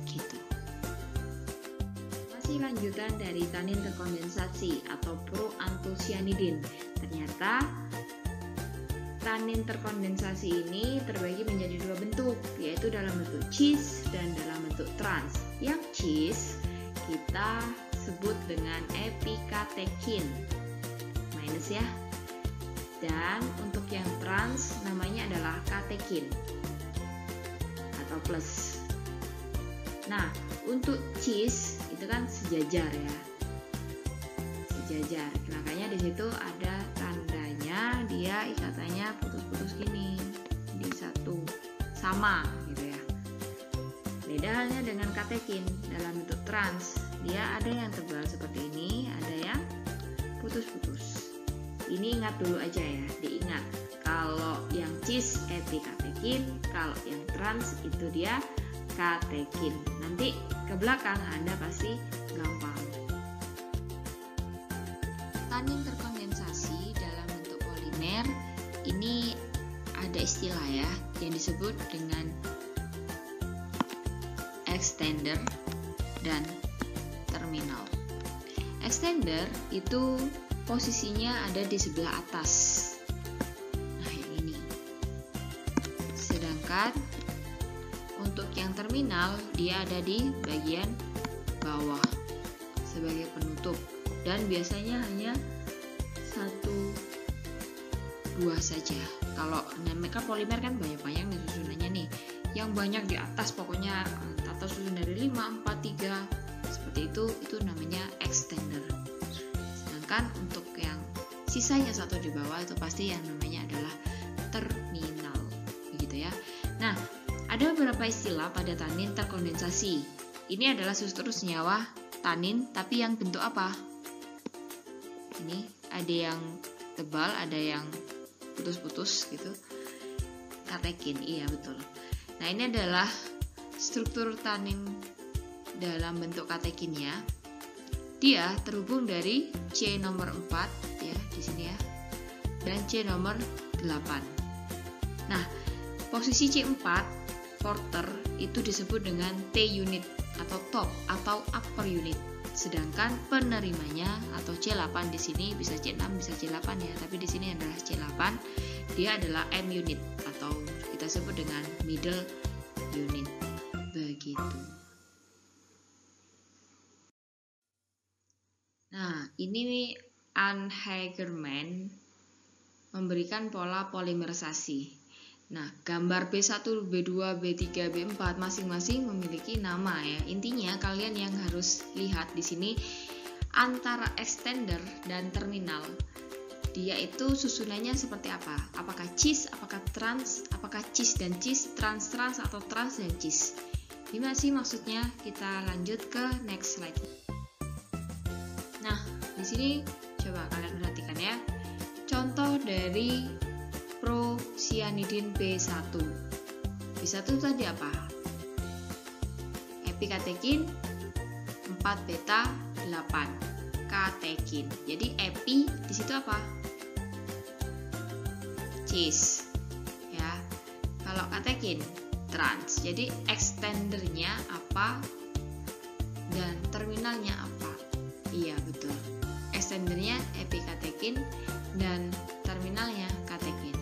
gitu. Masih lanjutan dari tanin terkondensasi atau proantosianidin. Ternyata tanin terkondensasi ini terbagi menjadi 2 bentuk, yaitu dalam bentuk cis dan dalam bentuk trans. Yang cis kita sebut dengan epikatekin minus ya, dan untuk yang trans namanya adalah katekin atau plus. Nah, untuk cis itu kan sejajar ya, sejajar. Makanya di situ ada tandanya, dia ikatannya putus-putus gini, di satu sama gitu ya. Beda halnya dengan katekin dalam bentuk trans, dia ada yang tebal seperti ini, ada yang putus-putus. Ini ingat dulu aja ya, diingat. Kalau yang cis epikatekin, kalau yang trans itu dia katekin. Nanti ke belakang Anda pasti gampang. Tanin terkondensasi dalam bentuk polimer ini ada istilah ya yang disebut dengan extender dan terminal. Extender itu posisinya ada di sebelah atas. Nah, yang ini. Sedangkan untuk yang terminal dia ada di bagian bawah sebagai penutup dan biasanya hanya satu buah saja. Kalau mereka polimer kan banyak-banyak nih susunannya nih. Yang banyak di atas pokoknya atau susun dari 5, 4, 3 seperti itu namanya extender. Sedangkan untuk yang sisanya satu di bawah itu pasti yang namanya adalah terminal, begitu ya. Nah, ada beberapa istilah pada tanin terkondensasi. Ini adalah struktur senyawa tanin, tapi yang bentuk apa? Ini ada yang tebal, ada yang putus-putus gitu. Katekin, iya betul. Nah, ini adalah struktur tanin dalam bentuk katekinnya. Dia terhubung dari C nomor 4 ya di sini ya, dan C nomor 8. Nah, posisi C4 porter itu disebut dengan T unit atau top atau upper unit. Sedangkan penerimanya atau C8 di sini bisa C6 bisa C8 ya, tapi di sini adalah C8. Dia adalah M unit atau kita sebut dengan middle unit. Begitu. Nah, ini Ann Hagerman memberikan pola polimerisasi. Nah, gambar B1, B2, B3, B4 masing-masing memiliki nama ya. Intinya kalian yang harus lihat di sini antara extender dan terminal. Dia itu susunannya seperti apa? Apakah cis, apakah trans, apakah cis dan cis, trans atau trans dan cis? Gimana sih maksudnya? Kita lanjut ke next slide. Nah, di sini coba kalian perhatikan ya. Contoh dari procyanidin B1. B1 itu tadi apa? Epikatekin 4 beta 8 katekin. Jadi epi di situ apa? Cis. Ya. Kalau katekin trans. Jadi extendernya apa dan terminalnya apa? Iya, betul. Extendernya epikatekin dan terminalnya katekin.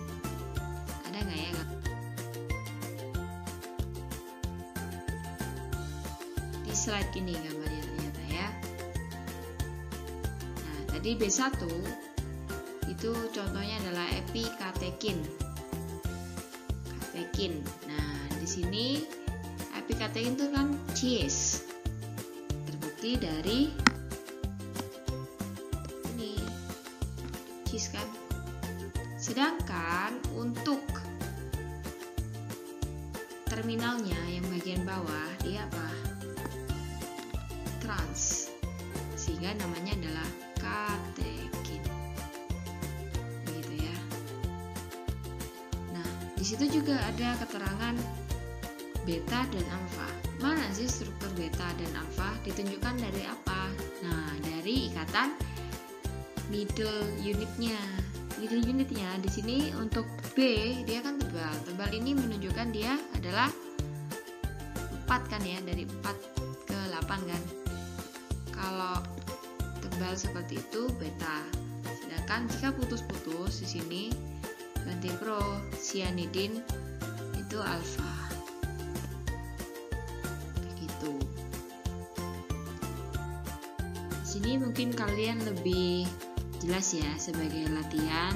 Ada nggak ya? Di slide ini gambarnya ternyata ya. Nah, tadi B1 itu contohnya adalah epikatekin. Katekin. Nah, di sini epikatekin itu kan cis. Terbukti dari ini cis kan. Sedangkan untuk terminalnya yang bagian bawah dia apa? Trans. Sehingga namanya adalah katekin. Begitu ya. Nah, di situ juga ada keterangan beta dan alfa. Mana sih struktur beta dan alfa? Ditunjukkan dari apa? Nah, dari ikatan middle unitnya. Middle unitnya di sini untuk B dia kan tebal. Tebal ini menunjukkan dia adalah 4 kan ya, dari 4 ke 8 kan. Kalau tebal seperti itu beta. Sedangkan jika putus-putus di sini ganti procyanidin itu alfa. Begitu. Di sini mungkin kalian lebih jelas ya sebagai latihan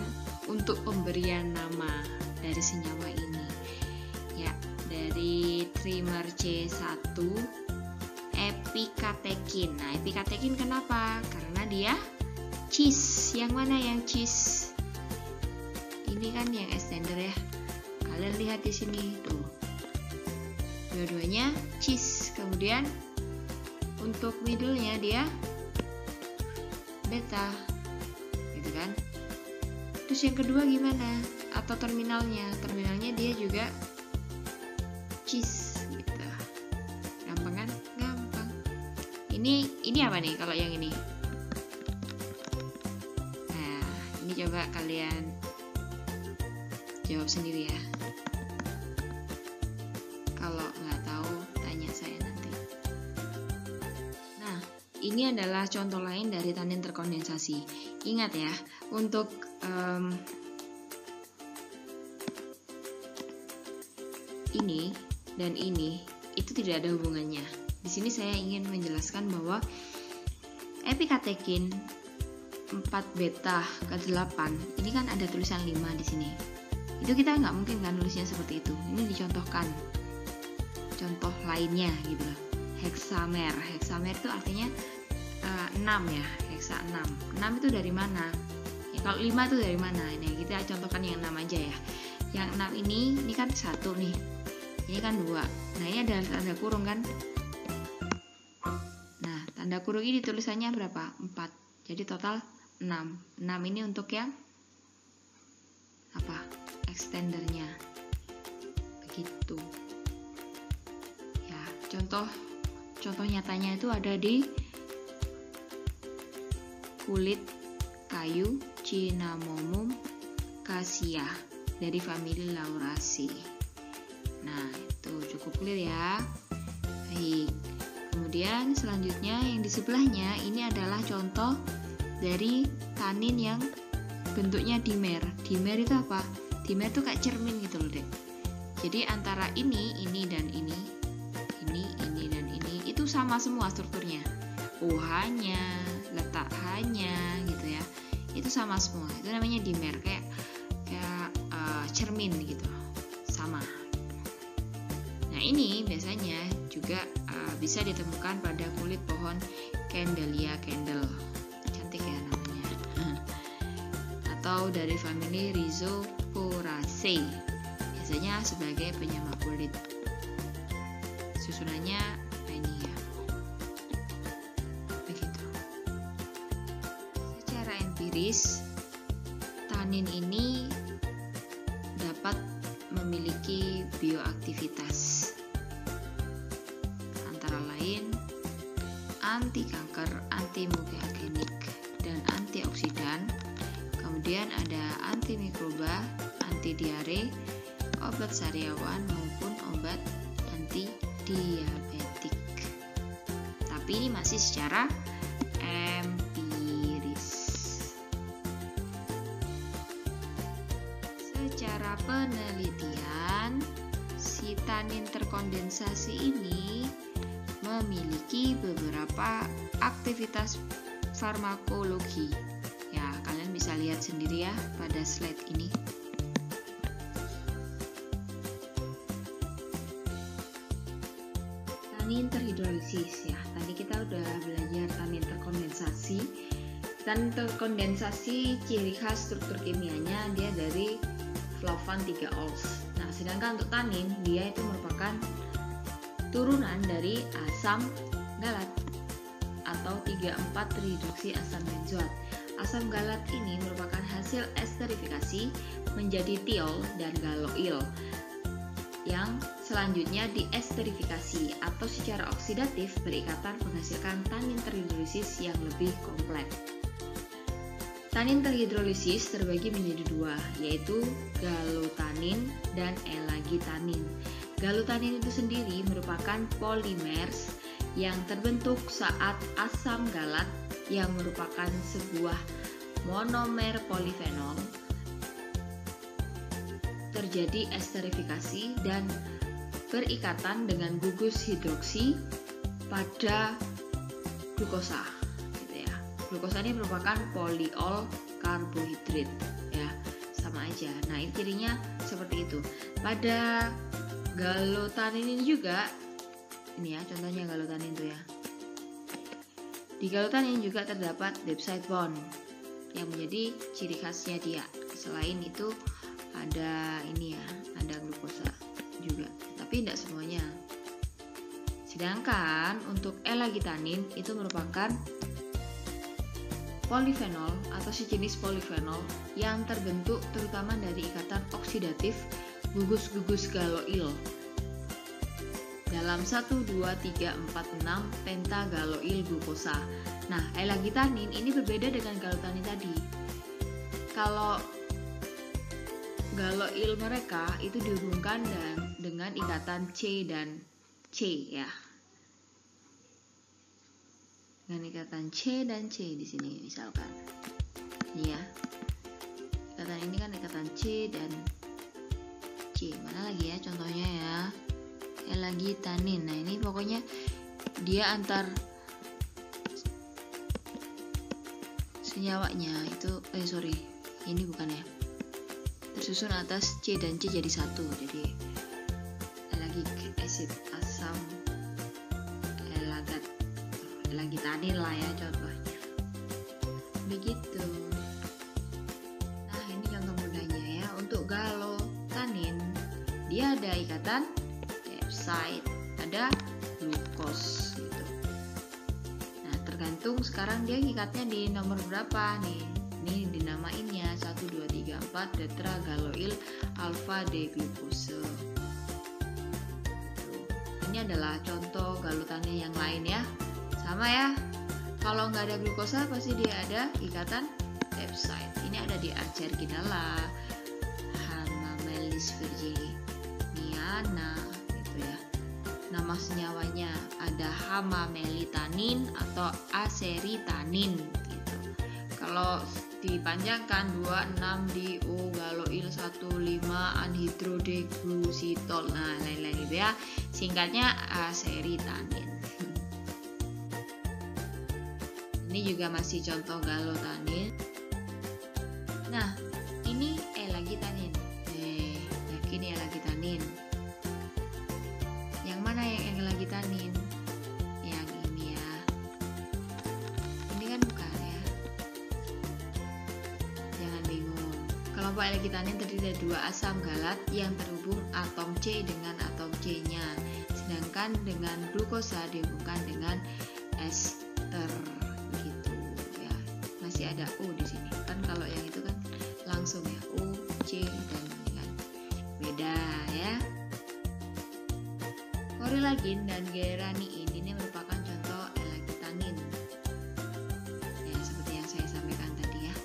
untuk pemberian nama dari senyawa ini ya. Dari trimer C1 epikatekin. Nah, epikatekin kenapa? Karena dia cis. Yang mana yang cis? Ini kan yang extender ya. Kalian lihat di sini tuh. Dua-duanya cis. Kemudian untuk middle-nya dia beta. Gitu kan. Terus yang kedua gimana? Atau terminalnya? Terminalnya dia juga cis gitu. Gampang kan? Gampang. Ini apa nih kalau yang ini? Nah, ini coba kalian jawab sendiri ya. Kalau nggak tahu tanya saya nanti. Nah, ini adalah contoh lain dari tanin terkondensasi. Ingat ya, untuk ini dan ini itu tidak ada hubungannya. Di sini saya ingin menjelaskan bahwa epikatekin 4 beta ke 8, ini kan ada tulisan 5 di sini. Itu kita nggak mungkin kan nulisnya seperti itu. Ini dicontohkan contoh lainnya gitu loh. Heksamer. Heksamer itu artinya 6 ya, heksa 6. 6 itu dari mana? Ya, kalau 5 itu dari mana? Ini kita contohkan yang 6 aja ya. Yang 6 ini kan 1 nih. Ini kan 2. Nah, ini ada tanda kurung kan? Nah, tanda kurung ini tulisannya berapa? 4. Jadi total 6. 6 ini untuk yang apa? Extendernya. Begitu. Ya, contoh nyatanya itu ada di kulit kayu Cinnamomum cassia dari famili Lauraceae. Nah, itu cukup clear ya. Baik. Kemudian selanjutnya yang di sebelahnya ini adalah contoh dari tanin yang bentuknya dimer. Dimer itu apa? Dimer itu kayak cermin gitu loh, Dek. Jadi antara ini dan ini dan ini itu sama semua strukturnya. UH-nya, letak H-nya gitu ya. Itu sama semua. Itu namanya dimer, kayak cermin gitu. Sama. Nah, ini biasanya juga bisa ditemukan pada kulit pohon Candelia candle. Cantik ya namanya. Atau dari famili Rhizoporaceae. Biasanya sebagai penyama kulit. Susunannya ini ya. Begitu. Secara empiris, tanin ini dapat memiliki bioaktivitas, antara lain anti kanker, anti mutagenik, dan antioksidan. Kemudian ada anti mikroba, anti diare, obat sariawan maupun obat anti diabetik. Tapi ini masih secara empiris. Secara penelitian, si tanin terkondensasi ini memiliki beberapa aktivitas farmakologi. Ya, kalian bisa lihat sendiri ya pada slide ini. Tanin terhidrolisis ya. Tadi kita udah belajar tanin terkondensasi. Tanin terkondensasi ciri khas struktur kimianya dia dari flavan 3-ols. Nah, sedangkan untuk tanin dia itu merupakan turunan dari asam galat atau 3,4-trihidroksi asam benzoat. Asam galat ini merupakan hasil esterifikasi menjadi tiol dan galoil yang selanjutnya diesterifikasi atau secara oksidatif berikatan menghasilkan tanin terhidrolisis yang lebih kompleks. Tanin terhidrolisis terbagi menjadi dua, yaitu galotanin dan elagitanin. Galotanin itu sendiri merupakan polimers yang terbentuk saat asam galat yang merupakan sebuah monomer polifenol terjadi esterifikasi dan berikatan dengan gugus hidroksi pada glukosa gitu ya. Glukosa ini merupakan polyol karbohidrat ya, sama aja. Nah, ini cirinya seperti itu. Pada galotanin ini juga ini ya, contohnya galotanin itu ya. Di galotanin juga terdapat dipeptide bond yang menjadi ciri khasnya dia. Selain itu ada ini ya, ada glukosa juga, tapi tidak semuanya. Sedangkan untuk elagitanin itu merupakan polifenol atau sejenis polifenol yang terbentuk terutama dari ikatan oksidatif gugus-gugus galoil dalam 1, 2, 3, 4, 6 pentagaloil glukosa. Nah, elagitanin ini berbeda dengan galotanin tadi. Kalau galoil mereka itu dihubungkan dengan ikatan C dan C ya. Dengan ikatan C dan C di sini misalkan. Ini ya. Ikatan ini kan ikatan C dan C. Mana lagi ya contohnya ya? Elagitanin. Nah, ini pokoknya dia antar senyawanya itu ini bukan ya, tersusun atas C dan C jadi satu, jadi lactic acid, asam elagitanin lah ya contohnya begitu. Nah ini contoh mudahnya ya. Untuk galotanin dia ada ikatan peptide, ada glukos gitu. Nah tergantung sekarang dia ikatnya di nomor berapa nih. Ini dinamainnya 1, 2, 3, 4 tetragaloil alfa D-glukose. Ini adalah contoh galotanin yang lain ya. Sama ya. Kalau nggak ada glukosa pasti dia ada ikatan peptide. Ini ada di Acerginella, Hamamelis virginiana gitu ya. Nama senyawanya ada hamamelitanin atau aceritanin gitu. Kalau dipanjangkan 26-DO galoil 1,5 anhidrodeglusitol. Nah, lain-lain gitu ya. Singkatnya aceritanin. Ini juga masih contoh galotanin. Nah, ini elagitanin. Yakin elagitanin. Yang mana yang elagitanin? Yang ini ya. Ini kan bukan ya. Jangan bingung. Kelompok elagitanin terdiri dari 2 asam galat yang terhubung atom C dengan atom C-nya. Sedangkan dengan glukosa dihubungkan dengan ester. Ada O di sini kan, kalau yang itu kan langsung ya O, C dan kan beda ya. Korilagin dan geraniin ini merupakan contoh elagitanin ya, seperti yang saya sampaikan tadi ya.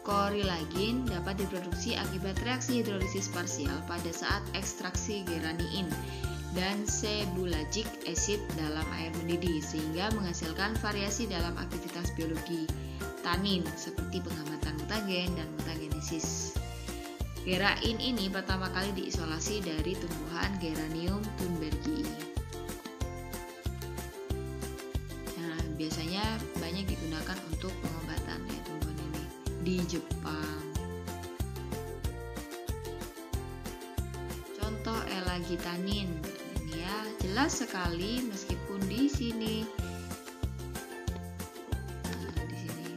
Korilagin dapat diproduksi akibat reaksi hidrolisis parsial pada saat ekstraksi geraniin dan sebulagic acid dalam air mendidih, sehingga menghasilkan variasi dalam aktivitas biologi tanin seperti penghambatan mutagen dan mutagenesis. Gerain ini pertama kali diisolasi dari tumbuhan Geranium thunbergii. Nah, biasanya banyak digunakan untuk pengobatan ya tumbuhan ini di Jepang. Contoh elagitanin. Ya, jelas sekali meskipun di sini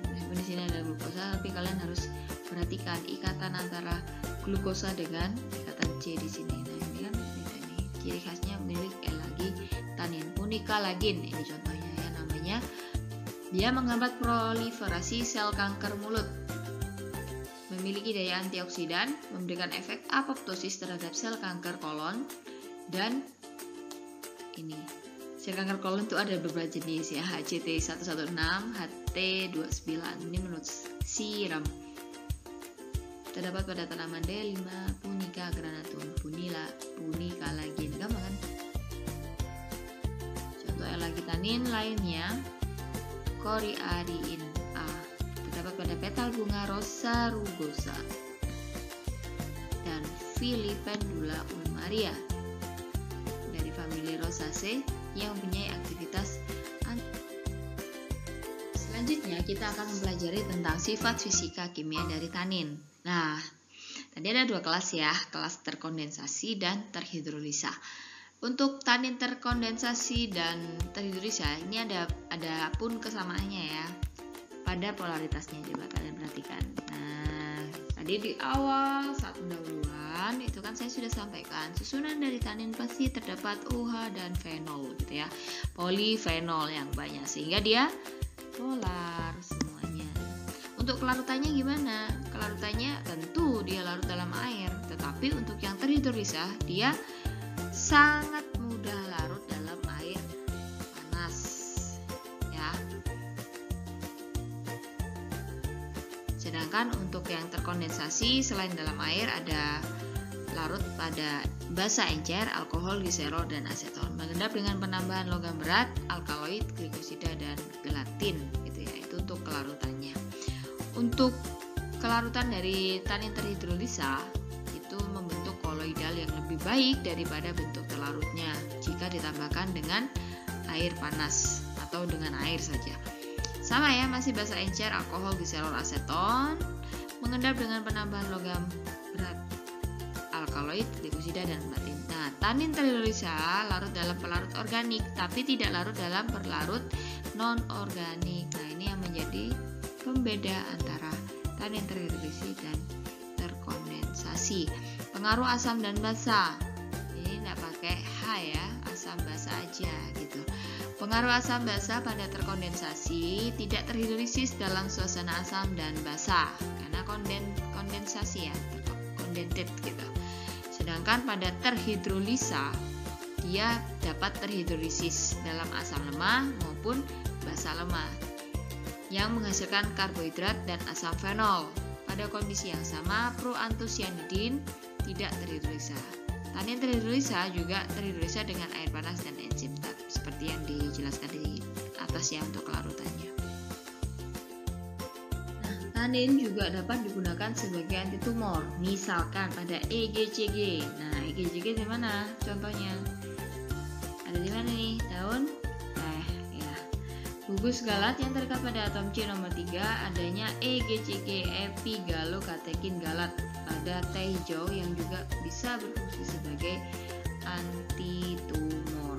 meskipun di sini ada glukosa, tapi kalian harus perhatikan ikatan antara glukosa dengan ikatan C di sini. Nah, ini kan beda nih. Ciri khasnya milik elagitanin. Punicalagin ini contohnya ya, namanya dia menghambat proliferasi sel kanker mulut. Memiliki daya antioksidan, memberikan efek apoptosis terhadap sel kanker kolon, dan ini sel kanker kolon itu ada beberapa jenis ya, HCT116, HT29 ini menurut siram. Terdapat pada tanaman D5, Punica granatum, Punicalagin, gampang kan? Contoh elagitanin lainnya Coriariin A, terdapat pada petal bunga Rosa rugosa dan Filipendula ulmaria dari famili Rosaceae yang mempunyai aktivitas Selanjutnya kita akan mempelajari tentang sifat fisika kimia dari tanin. Nah, tadi ada 2 kelas ya, kelas terkondensasi dan terhidrolisa. Untuk tanin terkondensasi dan terhidrolisa ini ada pun kesamaannya ya pada polaritasnya, coba kalian perhatikan. Nah, tadi di awal saat pendahuluan itu kan saya sudah sampaikan susunan dari tanin pasti terdapat OH dan fenol gitu ya, polifenol yang banyak sehingga dia polar semuanya. Untuk kelarutannya gimana? Kelarutannya tentu dia larut dalam air, tetapi untuk yang terhidrolisa dia sangat mudah larut dalam air panas ya. Sedangkan untuk yang terkondensasi selain dalam air ada larut pada basa encer, alkohol, gliserol, dan aseton. Mengendap dengan penambahan logam berat, alkaloid, glikosida, dan gelatin gitu ya. Itu untuk kelarutannya. Untuk kelarutan dari tanin terhidrolisa itu membentuk koloidal yang lebih baik daripada bentuk terlarutnya jika ditambahkan dengan air panas atau dengan air saja. Sama ya, masih basa encer alkohol biserol aseton mengendap dengan penambahan logam berat alkaloid, glikosida, dan platin. Nah, tanin terhidrolisa larut dalam pelarut organik tapi tidak larut dalam pelarut non-organik. Nah, ini yang menjadi pembeda antara tanin terhidrolisi dan terkondensasi. Pengaruh asam dan basa. Ini tidak pakai H ya, asam basa aja gitu. Pengaruh asam basa pada terkondensasi tidak terhidrolisis dalam suasana asam dan basa karena kondensasi ya, condented gitu. Sedangkan pada terhidrolisa dia dapat terhidrolisis dalam asam lemah maupun basa lemah yang menghasilkan karbohidrat dan asam fenol. Pada kondisi yang sama, proantosianidin tidak terhidrolisa. Tanin terhidrolisa juga terhidrolisa dengan air panas dan enzim TAP seperti yang dijelaskan di atas ya untuk kelarutannya. Nah, tanin juga dapat digunakan sebagai antitumor, misalkan pada EGCG. Nah, EGCG di mana? Contohnya ada di mana nih? Daun ya. Gugus galat yang terikat pada atom C nomor 3 adanya EGCG epigalokatekin galat pada teh hijau yang juga bisa berfungsi sebagai antitumor.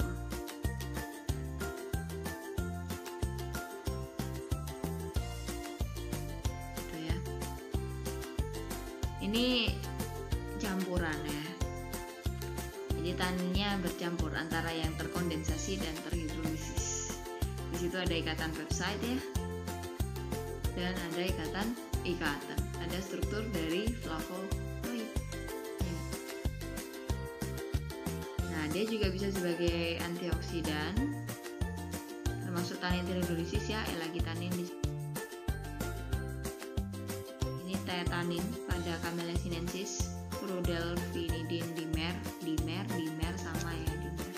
Gitu ya. Ini campuran ya. Jadi taninnya bercampur antara yang terkondensasi dan terhidrolisis. Di situ ada ikatan pepside ya. Dan ada ikatan. Ada struktur dari flavonoid. Nah, dia juga bisa sebagai antioksidan, termasuk tanin terhidrolisis ya, elagitanin. Ini tanin pada Camellia sinensis, prodelphinidin dimer sama ya dimer.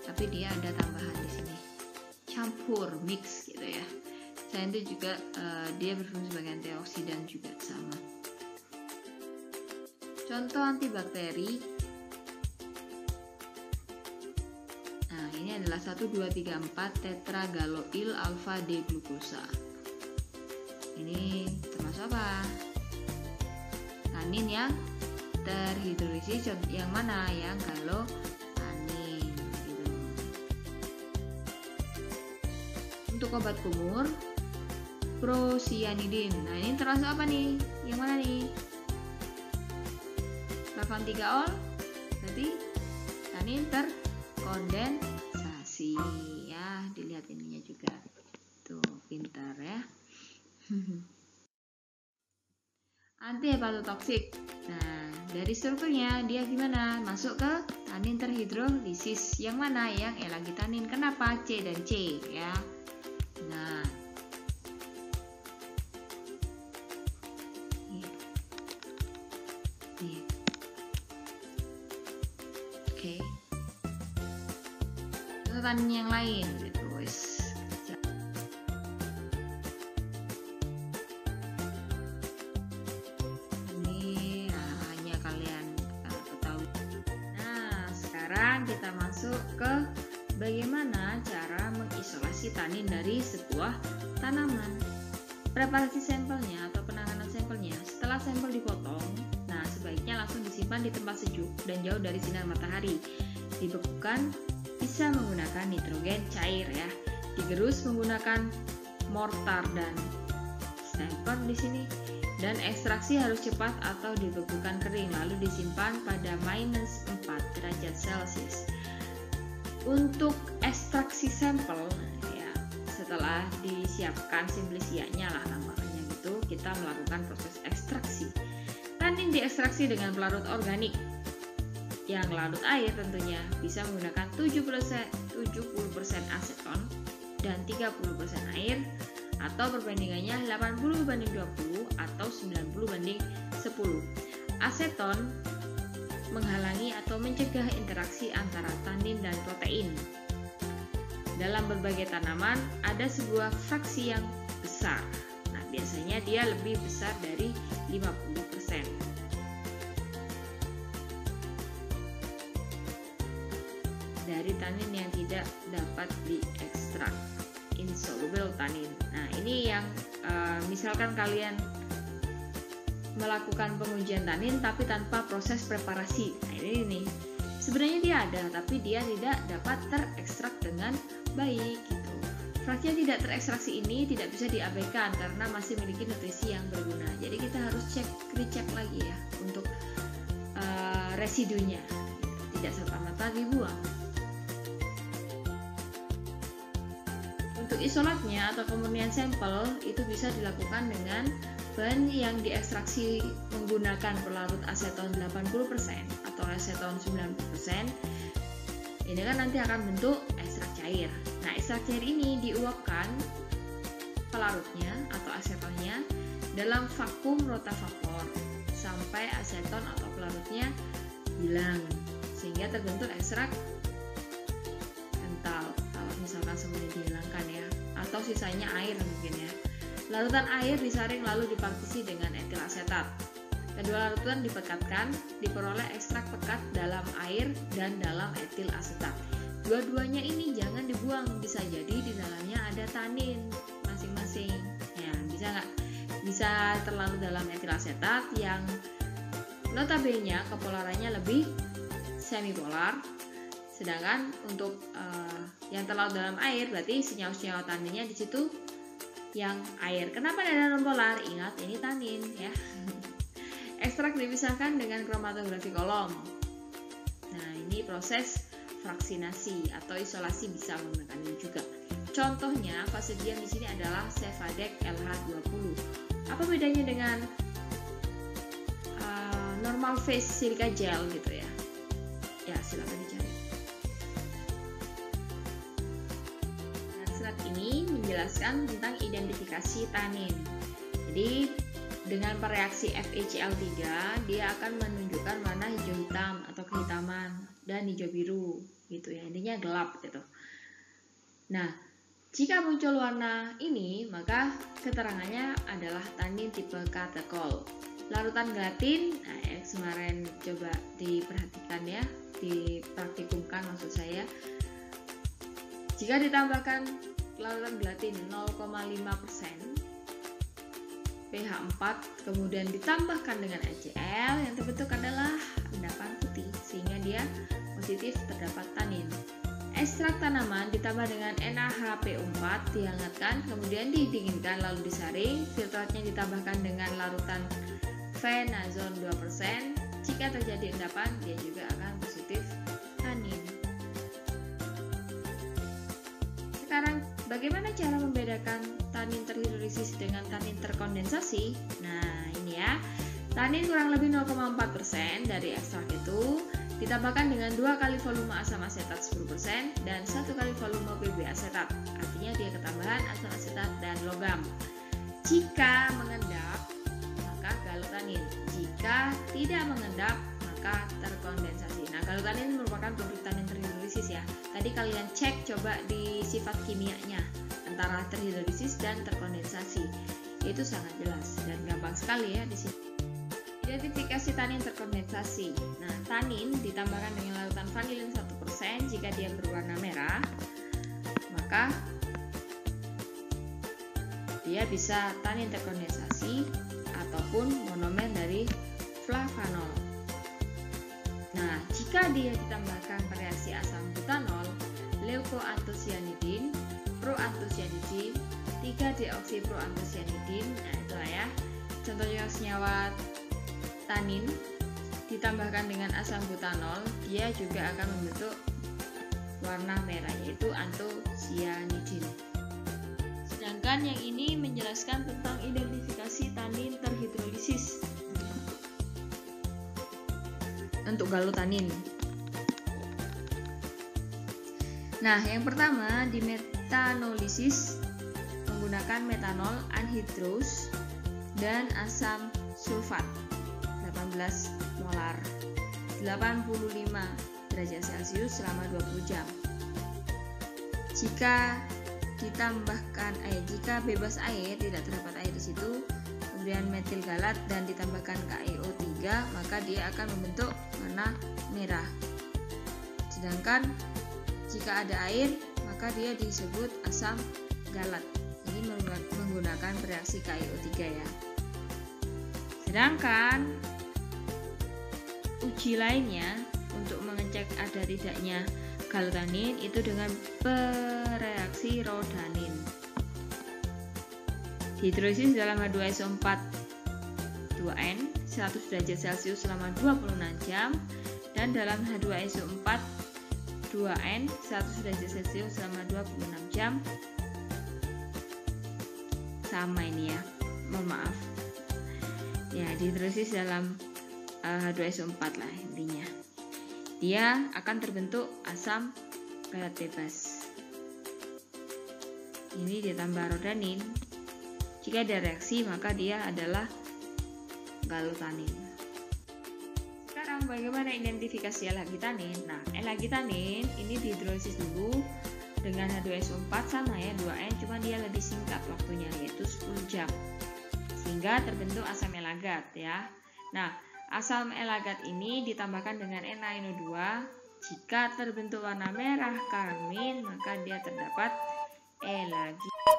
Tapi dia ada tambahan di sini, campur mix gitu ya. Selain itu juga dia berfungsi sebagai antioksidan juga sama. Contoh antibakteri. Nah, ini adalah 1,2,3,4 tetragaloil alfa D glukosa. Ini termasuk apa? Tanin yang terhidrolisis yang mana? Yang galotanin gitu. Untuk obat kumur prosianidin. Nah, ini termasuk apa nih? Yang mana nih? Lavantigaol. Berarti tanin terkondensasi ya, dilihat ininya juga. Tuh, pintar ya. Antihepatotoksik. Nah, dari strukturnya dia gimana? Masuk ke tanin terhidrolisis. Yang mana? Yang elagitanin. Kenapa? C dan C ya. Nah, oke. Tanin yang lain gitu guys. Ini hanya kalian ketahui. Nah, sekarang kita masuk ke bagaimana cara mengisolasi tanin dari sebuah tanaman. Preparasi sampelnya atau penanganan sampelnya, setelah sampel dipotong, nah sebaiknya langsung disimpan di tempat sejuk dan jauh dari sinar matahari. Dibekukan bisa menggunakan nitrogen cair ya. Digerus menggunakan mortar dan stamper di sini. Dan ekstraksi harus cepat atau dibekukan kering lalu disimpan pada -4 derajat Celcius. Untuk ekstraksi sampel ya, setelah disiapkan simplisianya lah nampaknya gitu, kita melakukan proses ekstraksi. Tanin diekstraksi dengan pelarut organik yang larut air tentunya, bisa menggunakan 70% aseton dan 30% air, atau perbandingannya 80:20 atau 90:10. Aseton menghalangi atau mencegah interaksi antara tanin dan protein. Dalam berbagai tanaman ada sebuah fraksi yang besar. Nah, biasanya dia lebih besar dari 50%. dari tanin yang tidak dapat diekstrak, insoluble tannin. Nah, ini yang misalkan kalian melakukan pengujian tanin tapi tanpa proses preparasi. Nah, ini nih. Sebenarnya dia ada, tapi dia tidak dapat terekstrak dengan baik gitu. Fraksi yang tidak terekstraksi ini tidak bisa diabaikan karena masih memiliki nutrisi yang berguna. Jadi kita harus recek lagi ya untuk residunya, tidak serta-merta dibuang. Untuk isolatnya atau pemurnian sampel itu bisa dilakukan dengan bahan yang diekstraksi menggunakan pelarut aseton 80% atau aseton 90%. Ini kan nanti akan bentuk ekstrak cair. Nah, ekstrak cair ini diuapkan pelarutnya atau asetonnya dalam vakum rotavapor sampai aseton atau pelarutnya hilang, sehingga terbentuk ekstrak kental. Kalau misalkan semuanya dihilangkan ya, atau sisanya air mungkin ya. Larutan air disaring lalu dipartisi dengan etil asetat. Kedua larutan dipekatkan, diperoleh ekstrak pekat dalam air dan dalam etil asetat. Dua-duanya ini jangan dibuang, bisa jadi di dalamnya ada tanin masing-masing. Ya, bisa nggak? Bisa terlarut dalam etil asetat yang notabene kepolarannya lebih semipolar, sedangkan untuk yang terlarut dalam air berarti senyawa-senyawa taninnya di situ yang air. Kenapa ada non-polar? Ingat, ini tanin ya. Ekstrak dipisahkan dengan kromatografi kolom. Nah, ini proses fraksinasi atau isolasi bisa menggunakan ini juga. Contohnya, fase diam di sini adalah Cefadec LH20. Apa bedanya dengan normal phase silica gel gitu ya? Ya, silakan dicari. Ini menjelaskan tentang identifikasi tanin. Jadi dengan reaksi FeCl3 dia akan menunjukkan warna hijau hitam atau kehitaman dan hijau biru gitu ya, intinya gelap gitu. Nah, jika muncul warna ini maka keterangannya adalah tanin tipe catechol. Larutan gelatin, nah kemarin coba diperhatikan ya, dipraktikumkan maksud saya. Jika ditambahkan larutan gelatin 0,5%, pH 4, kemudian ditambahkan dengan HCl, yang terbentuk adalah endapan putih, sehingga dia positif terdapat tanin. Ekstrak tanaman ditambah dengan NaHPO4 dihangatkan, kemudian didinginkan lalu disaring, filtratnya ditambahkan dengan larutan phenazone 2%. Jika terjadi endapan, dia juga akan positif tanin. Sekarang, bagaimana cara membedakan tanin terhidrolisis dengan tanin terkondensasi? Nah, ini ya. Tanin kurang lebih 0,4% dari ekstrak itu ditambahkan dengan 2 kali volume asam asetat 10% dan 1 kali volume PB asetat. Artinya dia ketambahan asam asetat dan logam. Jika mengendap, maka galutanin. Jika tidak mengendap, maka terkondensasi. Nah, galutanin merupakan produk tanin terhidrolisis ya. Tadi kalian cek coba di sifat kimianya antara terhidrolisis dan terkondensasi. Itu sangat jelas dan gampang sekali ya di sini. Identifikasi tanin terkondensasi. Nah, tanin ditambahkan dengan larutan vanilin 1% jika dia berwarna merah, maka dia bisa tanin terkondensasi ataupun monomer dari flavanol. Nah, jika dia ditambahkan reaksi asam butanol, leukoantosianidin, proantosianidin, 3-deoksiproantosianidin, nah itulah ya. Contohnya senyawa tanin ditambahkan dengan asam butanol, dia juga akan membentuk warna merah yaitu antosianidin. Sedangkan yang ini menjelaskan tentang identifikasi tanin terhidrolisis untuk galutanin. Nah, yang pertama di metanolisis menggunakan metanol anhidrous dan asam sulfat 18 molar 85 derajat Celcius selama 20 jam. Jika ditambahkan jika bebas air, tidak terdapat air di situ, kemudian metil galat dan ditambahkan KiO3, maka dia akan membentuk warna merah. Sedangkan Jika ada air, maka dia disebut asam galat. Ini menggunakan reaksi KiO3 ya. Sedangkan uji lainnya untuk mengecek ada tidaknya galutanin itu dengan bereaksi rodanin. Dihidrolisis dalam H2SO4 2N 100 derajat Celcius selama 26 jam dan dalam H2SO4 2N 100 derajat Celcius selama 26 jam. Sama ini ya, mohon maaf ya, dihidrolisis dalam H2SO4 lah intinya. Dia akan terbentuk asam galat bebas. Ini ditambah rodanin. Jika ada reaksi maka dia adalah galutanin. Sekarang bagaimana identifikasi L-hagitanin? Nah, L-hagitanin ini dihidrolisis dulu dengan H2SO4 sama ya 2N, cuma dia lebih singkat waktunya yaitu 10 jam. Sehingga terbentuk asam elagat ya. Nah, asam elagat ini ditambahkan dengan NaNO2. Jika terbentuk warna merah karmin, maka dia terdapat L-hagitanin.